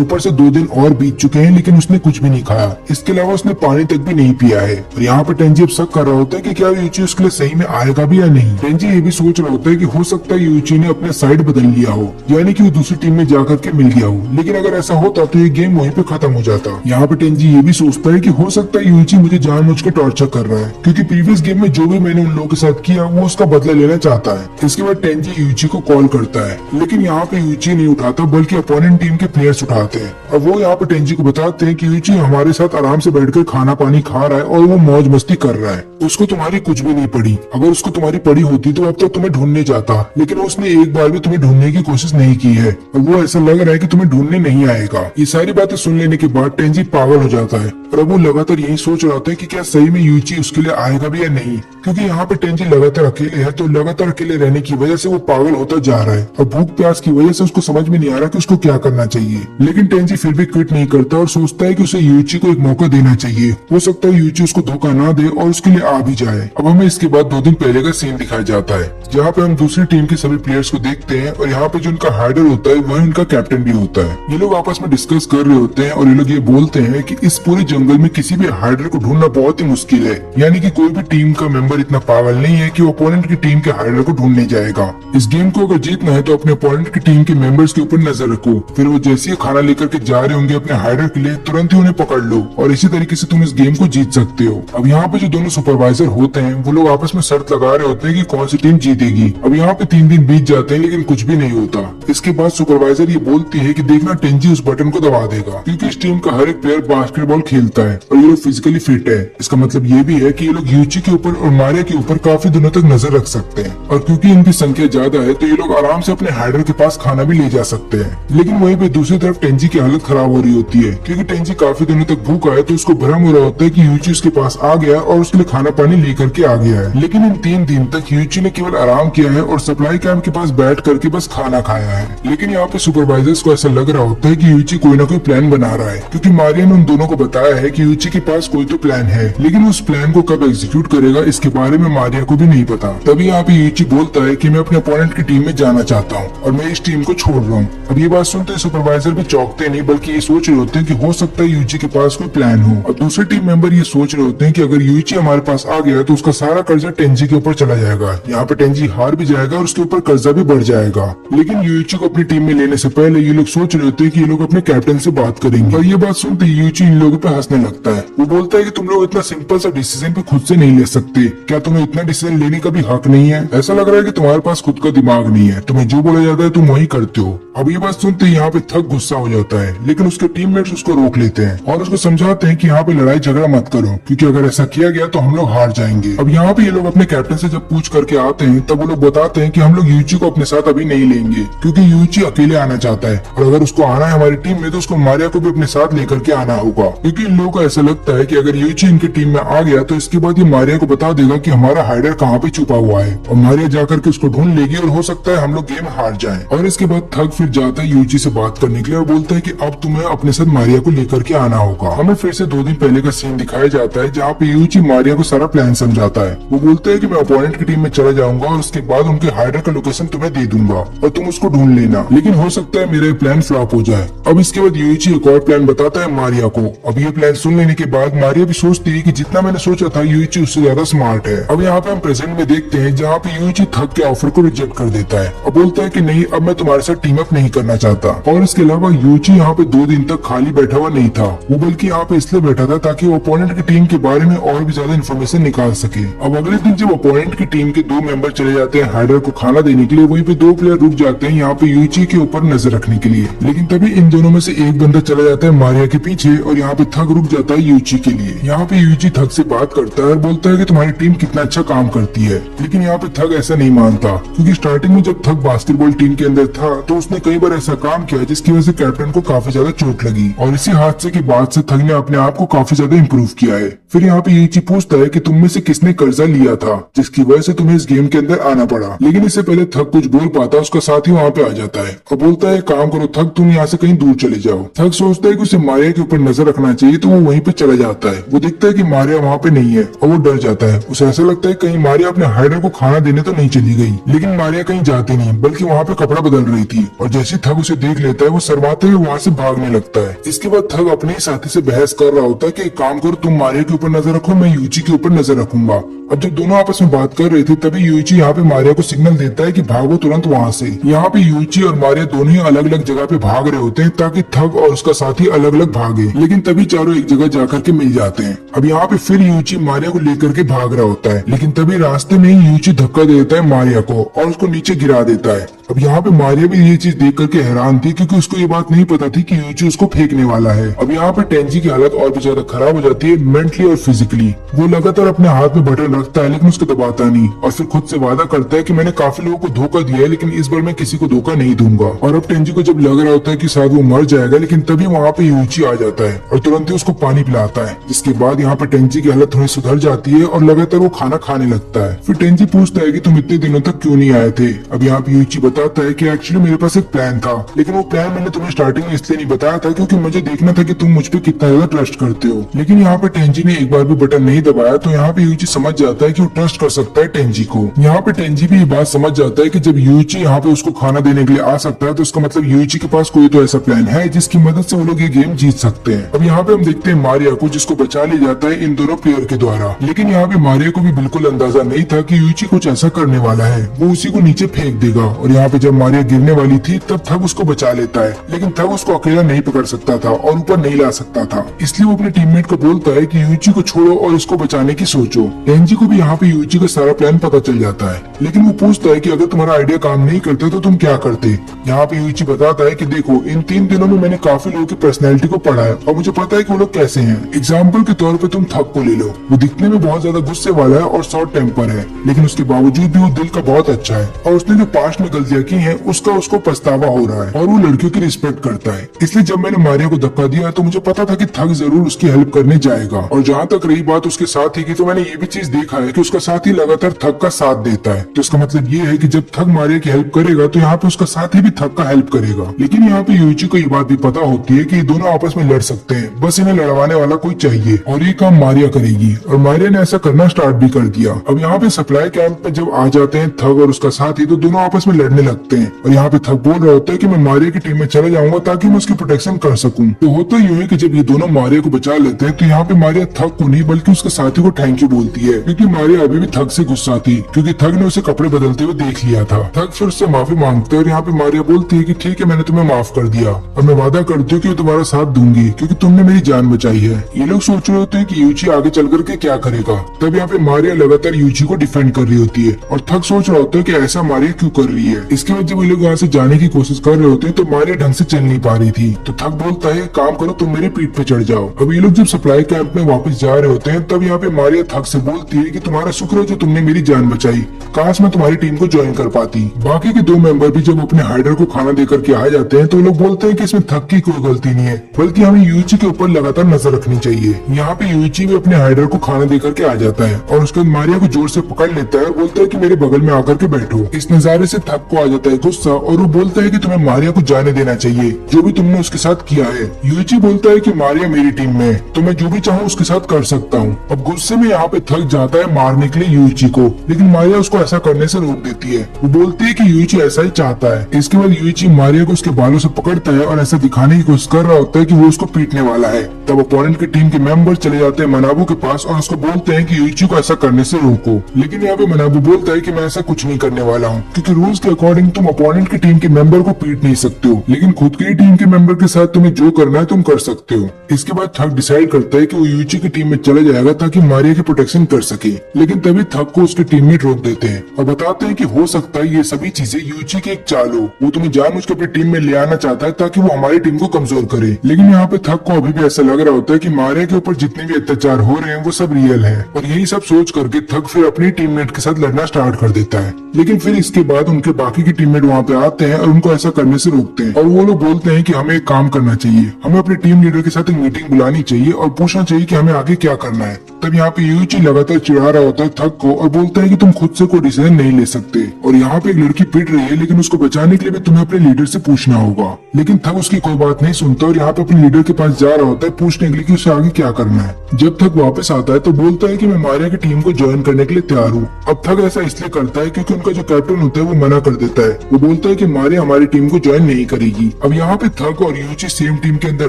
ऊपर से 2 दिन और बीत चुके हैं लेकिन उसने कुछ भी नहीं खाया। इसके अलावा उसने पानी तक भी नहीं पिया है। और यहाँ पर टेंजी अब शक कर रहा होता है कि क्या यूइची उसके लिए सही में आएगा भी या नहीं। टेंजी ये भी सोच रहा होता है कि हो सकता है यूइची ने अपने साइड बदल लिया हो, यानी कि वो दूसरी टीम में जाकर के मिल गया हो। लेकिन अगर ऐसा होता तो ये गेम वहीं पे खत्म हो जाता। यहाँ पे टेंजी ये भी सोचता है कि हो सकता है यूइची मुझे जानबूझ के टॉर्चर कर रहा है क्योंकि प्रीवियस गेम में जो भी मैंने उन लोगों के साथ किया वो उसका बदला लेना चाहता है। इसके बाद टेंजी यूइची को कॉल करता है लेकिन यहाँ पे यूइची नहीं उठाता बल्कि अपोनेंट टीम के प्लेयर्स उठाते हैं और वो यहाँ पे टेंजी को बताते हैं कि यूइची हमारे साथ आराम से बैठकर खाना पानी खा रहा है और वो मौज मस्ती कर रहा है, उसको तुम्हारी कुछ भी नहीं पड़ी। अगर उसको तुम्हारी पड़ी होती तो अब तक तुम्हें ढूंढने जाता, लेकिन उसने एक बार भी तुम्हें ढूंढने की कोशिश नहीं की है और वो ऐसा लग रहा है कि तुम्हें ढूंढने नहीं आएगा। ये सारी बातें सुन लेने के बाद टेंजी पागल हो जाता है और अब वो लगातार यही सोच रहा होता है कि क्या सही में यूइची उसके लिए आएगा भी या नहीं, क्योंकि यहाँ पे टेंजी लगातार अकेले है तो लगातार अकेले रहने की वजह से वो पागल होता जा रहा है और भूख प्यास की वजह से उसको समझ में नहीं आ रहा कि उसको क्या करना चाहिए। लेकिन टेंजी फिर भी क्विट नहीं करता और सोचता है कि उसे यूइची को एक मौका देना चाहिए, हो सकता है यूइची उसको धोखा ना दे और उसके लिए आ भी जाए। अब हमें इसके बाद 2 दिन पहले का सीन दिखाया जाता है जहाँ पे हम दूसरी टीम के सभी प्लेयर्स को देखते हैं और यहाँ पे जो उनका हाइडर होता है वही उनका कैप्टन भी होता है। ये लोग आपस में डिस्कस कर रहे होते हैं और ये लोग ये बोलते हैं कि इस पूरे जंगल में किसी भी हाइडर को ढूंढना बहुत ही मुश्किल है, यानी कि कोई भी टीम का मेंबर इतना पागल नहीं है कि वो ओपोनेंट की टीम के हाइडर को ढूंढने जाएगा। इस गेम को अगर जीतना है तो अपने ओपोनेंट की टीम के मेंबर्स के ऊपर नजर रखो, फिर वो जैसे ही खाना लेकर के जा रहे होंगे अपने हाइडर के लिए तुरंत ही उन्हें पकड़ लो और इसी तरीके से तुम इस गेम को जीत सकते हो। अब यहाँ पे जो दोनों सुपरवाइजर होते हैं वो लोग आपस में शर्त लगा रहे होते हैं कि कौन सी टीम जीतेगी। अब यहाँ पे 3 दिन बीत जाते हैं लेकिन कुछ भी नहीं होता। इसके बाद सुपरवाइजर ये बोलती है कि देखना टेंजी उस बटन को दबा देगा, क्योंकि इस टीम का हर एक प्लेयर बास्केटबॉल खेलता है और ये लोग फिजिकली फिट है। इसका मतलब ये भी है कि ये लोग यूची के ऊपर और मारिया के ऊपर काफी दिनों तक नजर रख सकते हैं और क्योंकि इनकी संख्या ज्यादा है तो ये लोग आराम से अपने हाइडर के पास खाना भी ले जा सकते हैं। लेकिन वहीं पे दूसरी तरफ टेंजी की हालत खराब हो रही होती है क्योंकि टेंजी काफी दिनों तक भूखा है तो उसको भ्रम हो रहा होता है कि यूची उसके पास आ गया और उसके लिए खाना पानी लेकर के आ गया है। लेकिन इन 3 दिन तक यूची ने केवल आराम किया है और सप्लाई कैंप के पास बैठ करके बस खाना खाया है। लेकिन यहाँ पे सुपरवाइजर्स को ऐसा लग रहा होता है कि यूची कोई ना कोई प्लान बना रहा है, क्योंकि मारिया ने उन दोनों को बताया है कि यूची के पास कोई तो प्लान है, लेकिन उस प्लान को कब एग्जीक्यूट करेगा इसके बारे में मारिया को भी नहीं पता। तभी यहाँ पे यूची बोलता है कि मैं अपने अपोनेंट की टीम में जाना चाहता हूँ और मैं इस टीम को छोड़ रहा हूँ। अब ये बात सुनते सुपरवाइजर भी चौंकते नहीं बल्कि ये सोच रहे होते हैं कि हो सकता है यूची के पास कोई प्लान हो और दूसरे टीम मेंबर ये सोच रहे होते हैं कि अगर यूची हमारे पास आ गया तो उसका सारा कर्जा टेंजी के ऊपर चला जाएगा, यहाँ पे टेंजी हार भी जाएगा और उसके ऊपर कर्जा भी बढ़ जाएगा। लेकिन यूची को अपनी टीम में लेने से पहले ये लोग सोच रहे होते हैं कि ये लोग अपने कैप्टन से बात करेंगे और ये बात सुनते यूची इन लोगों पे हंसने लगता है। वो बोलता है कि तुम लोग इतना सिंपल सा डिसीजन भी खुद से नहीं ले सकते, क्या तुम्हें इतना डिसीजन लेने का भी हक नहीं है? ऐसा लग रहा है कि तुम्हारे पास खुद का दिमाग नहीं है, तुम्हें जो बोला जाता है तुम वही करते हो। अब ये बात सुनते ही यहाँ पे थक गुस्सा हो जाता है, लेकिन उसके टीममेट्स उसको रोक लेते हैं और उसको समझाते हैं कि यहाँ पे लड़ाई झगड़ा मत करो, क्योंकि अगर ऐसा किया गया तो हम लोग हार जाएंगे। अब यहाँ पे ये लोग अपने कैप्टन से जब पूछ करके आते हैं तब वो लोग बताते हैं कि हम लोग यूची को अपने साथ अभी नहीं लेंगे, क्योंकि यूची अकेले आना चाहता है और अगर उसको आना है हमारी टीम में तो उसको मारिया को भी अपने साथ लेकर के आना होगा, क्योंकि इन लोगों को ऐसा लगता है कि अगर यूची इनकी टीम में आ गया तो इसके बाद ये मारिया को बता देगा कि हमारा हाइडर कहाँ पे छुपा हुआ है और मारिया जाकर के उसको ढूंढ लेगी और हो सकता है हम लोग गेम हार जाएं। और इसके बाद थग फिर जाता है यूची से बात करने के लिए और बोलता है कि अब तुम्हें अपने साथ मारिया को लेकर के आना होगा। हमें फिर से 2 दिन पहले का सीन दिखाया जाता है जहाँ पे यूची मारिया को सारा प्लान समझाता है। वो बोलता है कि मैं अपोनेंट की टीम में चला जाऊंगा और उसके बाद उनके हाइडर का लोकेशन तुम्हें दे दूंगा और तुम उसको ढूंढ लेना, लेकिन हो सकता है मेरा प्लान फ्लॉप हो जाए। अब इसके बाद यूची एक और प्लान बताता है मारिया को। अब ये प्लान सुन लेने के बाद मारिया भी सोचती है कि जितना मैंने सोचा था यूची उससे ज्यादा स्मार्ट है। अब यहाँ पे हम प्रेजेंट में देखते हैं जहाँ पे यूची थग के ऑफर को रिजेक्ट कर देता है और बोलता है कि नहीं, अब मैं तुम्हारे साथ टीम अप नहीं करना चाहता। और इसके अलावा यूची यहाँ पे 2 दिन तक खाली बैठा हुआ नहीं था, वो बल्कि यहाँ पे इसलिए बैठा था ताकि वो ओपोनेंट की टीम के बारे में और भी ज्यादा इन्फॉर्मेशन निकाल सके। अब अगले दिन जब ओपोनेंट की टीम के 2 मेंबर चले जाते हैं हाइडर को खाना देने के लिए, वहीं पे 2 प्लेयर रुक जाते हैं यहाँ पे यूची के ऊपर नजर रखने के लिए, लेकिन तभी इन दोनों में से एक बंदा चला जाता है मारिया के पीछे और यहाँ पे थग रुक जाता है यूची के लिए। यहाँ पे यूची थग से बात करता है और बोलता है कि तुम्हारी टीम कितना अच्छा काम करती है, लेकिन यहाँ पे थग ऐसा नहीं मानता, क्योंकि स्टार्टिंग में जब थग बास्केटबॉल टीम के अंदर था तो उसने कई बार ऐसा काम किया जिसकी वजह से कैप्टन को काफी ज्यादा चोट लगी और इसी हादसे के बाद से थग ने अपने आप को काफी ज्यादा इम्प्रूव किया है। फिर यहाँ पे यूची पूछता है कि तुम में से किसने कर्जा लिया था जिसकी वजह से तुम्हें इस गेम के अंदर आना पड़ा, लेकिन इससे पहले थग कुछ बोल पाता उसका साथी वहाँ पे आ जाता है और बोलता है काम करो थग, तुम यहाँ से कहीं दूर चले जाओ। थग सोचता है कि उसे मारिया के ऊपर नजर रखना चाहिए तो वो वहीं पे चला जाता है। वो देखता है कि मारिया वहाँ पे नहीं है और वो डर जाता है। उसे ऐसा लगता है कहीं मारिया अपने हाइडर को खाना देने तो नहीं चली गई, लेकिन मारिया कहीं जाती नहीं बल्कि वहाँ पे कपड़ा बदल रही थी और जैसे थग उसे देख लेता है वो शर्माते हुए वहाँ से भागने लगता है। इसके बाद थग अपने ही साथी से बहस कर रहा होता है कि एक काम करो, तुम मारिया के ऊपर नजर रखो, मैं यूची के ऊपर नजर रखूंगा। अब जब दोनों आपस में बात कर रहे थे तभी यूची यहाँ पे मारिया को सिग्नल देता है कि भागो तुरंत वहाँ से। यहाँ पे यूची और मारिया दोनों ही अलग अलग जगह पे भाग रहे होते हैं ताकि थग और उसका साथी अलग अलग भागे, लेकिन तभी चारों एक जगह जाकर के मिल जाते हैं। अब यहाँ पे फिर यूची मारिया को लेकर के भाग रहा होता है, लेकिन तभी रास्ते में ही यूची धक्का दे देता है मारिया को और उसको नीचे गिरा देता है। अब यहाँ पे मारिया भी ये चीज देख करके हैरान थी, क्योंकि उसको ये बात नहीं पता थी कि यूची उसको फेंकने वाला है। अब यहाँ पे टेंजी की हालत और भी ज्यादा खराब हो जाती है मेंटली और फिजिकली। वो लगातार अपने हाथ में बटन रखता है लेकिन उसको दबाता नहीं और फिर खुद से वादा करता है कि मैंने काफी लोगों को धोखा दिया है लेकिन इस बार मैं किसी को धोखा नहीं दूंगा। और अब टेंजी को जब लग रहा होता है कि शायद वो मर जाएगा, लेकिन तभी वहाँ पे यूची आ जाता है और तुरंत ही उसको पानी पिलाता है, जिसके बाद यहाँ पे टेंजी की हालत थोड़ी सुधर जाती है और लगातार वो खाना खाने लगता है। फिर टेंजी पूछता है कि तुम इतने दिनों तक क्यों नहीं आए थे। अब यहाँ पे यूची बताता है कि एक्चुअली मेरे पास एक प्लान था, लेकिन वो प्लान मैंने तुम्हें स्टार्टिंग में इसलिए नहीं बताया था क्योंकि मुझे देखना था कि तुम मुझ पे कितना ज्यादा ट्रस्ट करते हो। लेकिन यहाँ पे टेंजी ने एक बार भी बटन नहीं दबाया तो यहाँ पे यूची समझ जाता है कि वो ट्रस्ट कर सकता है टेंजी को। यहाँ पे टेंजी भी ये बात समझ जाता है कि जब यूची यहाँ पे उसको खाना देने के लिए आ सकता है तो उसका मतलब यूची के पास कोई तो ऐसा प्लान है जिसकी मदद से वो लोग ये गेम जीत सकते हैं। अब यहाँ पे हम देखते हैं मारिया को, जिसको बचा लिया जाता है इन दोनों प्लेयर के द्वारा, लेकिन यहाँ पे मारिया को भी बिल्कुल अंदाजा नहीं था कि यूची कुछ ऐसा करने वाला है, वो उसी को नीचे फेंक देगा। और यहाँ पे जब मारिया गिरने वाली थी तब थग उसको बचा लेता है, लेकिन थग उसको अकेला नहीं पकड़ सकता था और ऊपर नहीं ला सकता था, इसलिए वो अपने टीममेट को बोलता है कि यूची को छोड़ो और इसको बचाने की सोचो। टेंजी को भी यहाँ पे यूची का सारा प्लान पता चल जाता है, लेकिन वो पूछता है कि अगर तुम्हारा आइडिया काम नहीं करता तो तुम क्या करते। यहाँ पे यूची बताता है कि देखो, इन 3 दिनों में मैंने काफी लोगों की पर्सनैलिटी को पढ़ा है और मुझे पता है कि वो लोग कैसे हैं। एग्जाम्पल के तौर पे तुम थग को ले लो, वो दिखने में बहुत ज्यादा गुस्से वाला है और शॉर्ट टेम्पर है, लेकिन उसके बावजूद भी वो दिल का बहुत अच्छा है और उसने जो पास्ट में गलतियां की हैं उसका उसको पछतावा हो रहा है और वो लड़कियों की रिस्पेक्ट करता है। इसलिए जब मैंने मारिया को धक्का दिया तो मुझे पता था कि थग जरूर उसकी हेल्प करने जाएगा। और जहाँ तक रही बात उसके साथी की, तो मैंने ये भी चीज देखा है कि उसका साथी लगातार थग का साथ देता है, तो इसका मतलब ये है कि जब थग मारिया की हेल्प करेगा तो यहाँ पे उसका साथी भी थग का हेल्प करेगा। लेकिन यहाँ पे यूची को ये बात भी पता होती है कि ये दोनों आपस में लड़ सकते हैं, बस इन्हें लड़वाने वाला कोई चाहिए और ये काम मारिया करेगी और मारिया ने ऐसा करना स्टार्ट भी कर दिया। अब यहाँ पे सप्लाई कैंप पे जब आ जाते हैं थग और उसका साथी तो दोनों आपस में लड़ने लगते हैं और यहाँ पे थग बोल रहा होता है कि मैं मारिया की टीम में चला जाऊंगा ताकि मैं उसकी प्रोटेक्शन कर सकूं। तो होता यूं है कि जब ये दोनों मारिया को बचा लेते हैं तो यहाँ पे मारिया थग को नहीं बल्कि उसके साथी को थैंक यू बोलती है, क्योंकि मारिया अभी भी थक से गुस्सा थी क्योंकि थक ने उसे कपड़े बदलते हुए देख लिया था। थक फिर उससे माफी मांगता है और यहाँ पे मारिया बोलती है कि ठीक है, मैंने तुम्हें माफ कर दिया और मैं वादा करती हूँ कि तुम्हारा साथ दूंगी क्योंकि तुमने मेरी जान बचाई है। ये लोग सोच रहे होते हैं कि यूची आगे चल करके क्या करेगा। तब यहाँ पे मारिया लगातार यूची को डिफेंड कर रही होती है और थक सोच रहा होता है कि ऐसा मारिया क्यों कर रही है। इसके बाद जब ये लोग यहाँ से जाने की कोशिश कर रहे होते हैं तो मारिया ढंग से चल नहीं पा रही थी। तो थक बोलता है काम करो, तुम मेरे पीठ पे चढ़ जाओ। अब ये लोग जब सप्लाई कैंप में वापस जा रहे होते हैं तब यहाँ पे मारिया थक से बोलती है कि तुम्हारा शुक्र है जो तुमने मेरी जान बचाई, काश मैं तुम्हारी टीम को ज्वाइन कर पाती। बाकी के दो मेंबर भी जब अपने हाइडर को खाना देकर के आ जाते हैं तो लोग बोलते हैं कि इसमें थक की कोई गलती नहीं है, बल्कि हमें यूची के ऊपर लगातार नजर रखनी चाहिए। यहाँ पे यूची भी अपने हाइडर को खाना देकर के आ जाता है और उसके बाद मारिया को जोर से पकड़ लेता है और बोलता है कि मेरे बगल में आकर के बैठो। इस नजारे से थक को आ जाता है गुस्सा और वो बोलता है कि तुम्हें मारिया को जाने देना चाहिए, जो भी तुमने उसके साथ किया है। यूची बोलता है कि मारिया मेरी टीम में है तो मैं जो भी चाहूँ उसके साथ कर सकता हूँ। अब गुस्से में यहाँ पे थक जाता है मारने के लिए यूची को, लेकिन मारिया उसको ऐसा करने से रोक देती है। वो बोलती है कि यूची ऐसा ही चाहता है। इसके बाद यूची मारिया को उसके बालों से पकड़ता है और ऐसा दिखाने की कोशिश कर रहा होता है कि वो उसको पीटने वाला है। तब अपोनेंट की टीम के मेंबर चले जाते हैं मनाबू के पास और उसको बोलते हैं कि यूची को ऐसा करने से रोको, लेकिन यहाँ पे मनाबू बोलता है कि मैं ऐसा कुछ नहीं करने वाला हूँ क्योंकि रूल्स के अकॉर्डिंग तुम अपोनेंट की टीम के मेंबर को पीट नहीं सकते हो, लेकिन खुद की टीम के मेंबर के साथ तुम्हें जो करना है तुम कर सकते हो। इसके बाद थक डिसाइड करता है कि वो यूची की टीम में चला जाएगा ताकि मारिया की प्रोटेक्शन कर सके, लेकिन तभी थक को उसके टीममेट रोक देते हैं और बताते हैं कि हो सकता है ये सभी चीजें यूची की एक चाल हो, वो तुम्हें जानबूझ के अपनी टीम में ले आना चाहता है ताकि वो हमारी टीम को कमजोर करे। लेकिन यहाँ पे थक को अभी भी ऐसा लग रहा होता है कि मारिया के ऊपर जितने भी अत्याचार हो रहे हैं वो सब रियल है और यही सब सोच करके थक फिर अपनी टीममेट के साथ लड़ना स्टार्ट कर देता है। लेकिन फिर इसके बाद उनके बाकी के टीममेट वहाँ पे आते हैं और उनको ऐसा करने से रोकते हैं और वो लोग बोलते हैं कि हमें एक काम करना चाहिए, हमें अपने टीम लीडर के साथ एक मीटिंग बुलानी चाहिए और पूछना चाहिए कि हमें आगे क्या करना है। तब यहाँ पे यूची लगातार चिढ़ा रहा होता है थक को और बोलता है कि तुम खुद से कोई डिसीजन नहीं ले सकते और यहाँ पे एक लड़की पिट रही है, लेकिन उसको बचाने के लिए भी तुम्हें अपने लीडर से पूछना होगा। लेकिन थक उसकी कोई बात नहीं सुनता और यहाँ पे अपने लीडर के पास जा रहा होता है पूछने के लिए कि उसे आगे क्या करना है। जब थक वापस आता है तो बोलता है कि मैं मारिया की टीम को ज्वाइन करने के लिए तैयार हूँ। अब थक ऐसा इसलिए करता है क्योंकि उनका जो कैप्टन होता है वो मना कर देता है। वो बोलता है कि मारिया हमारी टीम को ज्वाइन नहीं करेगी। अब यहाँ पे थक और यूची सेम टीम के अंदर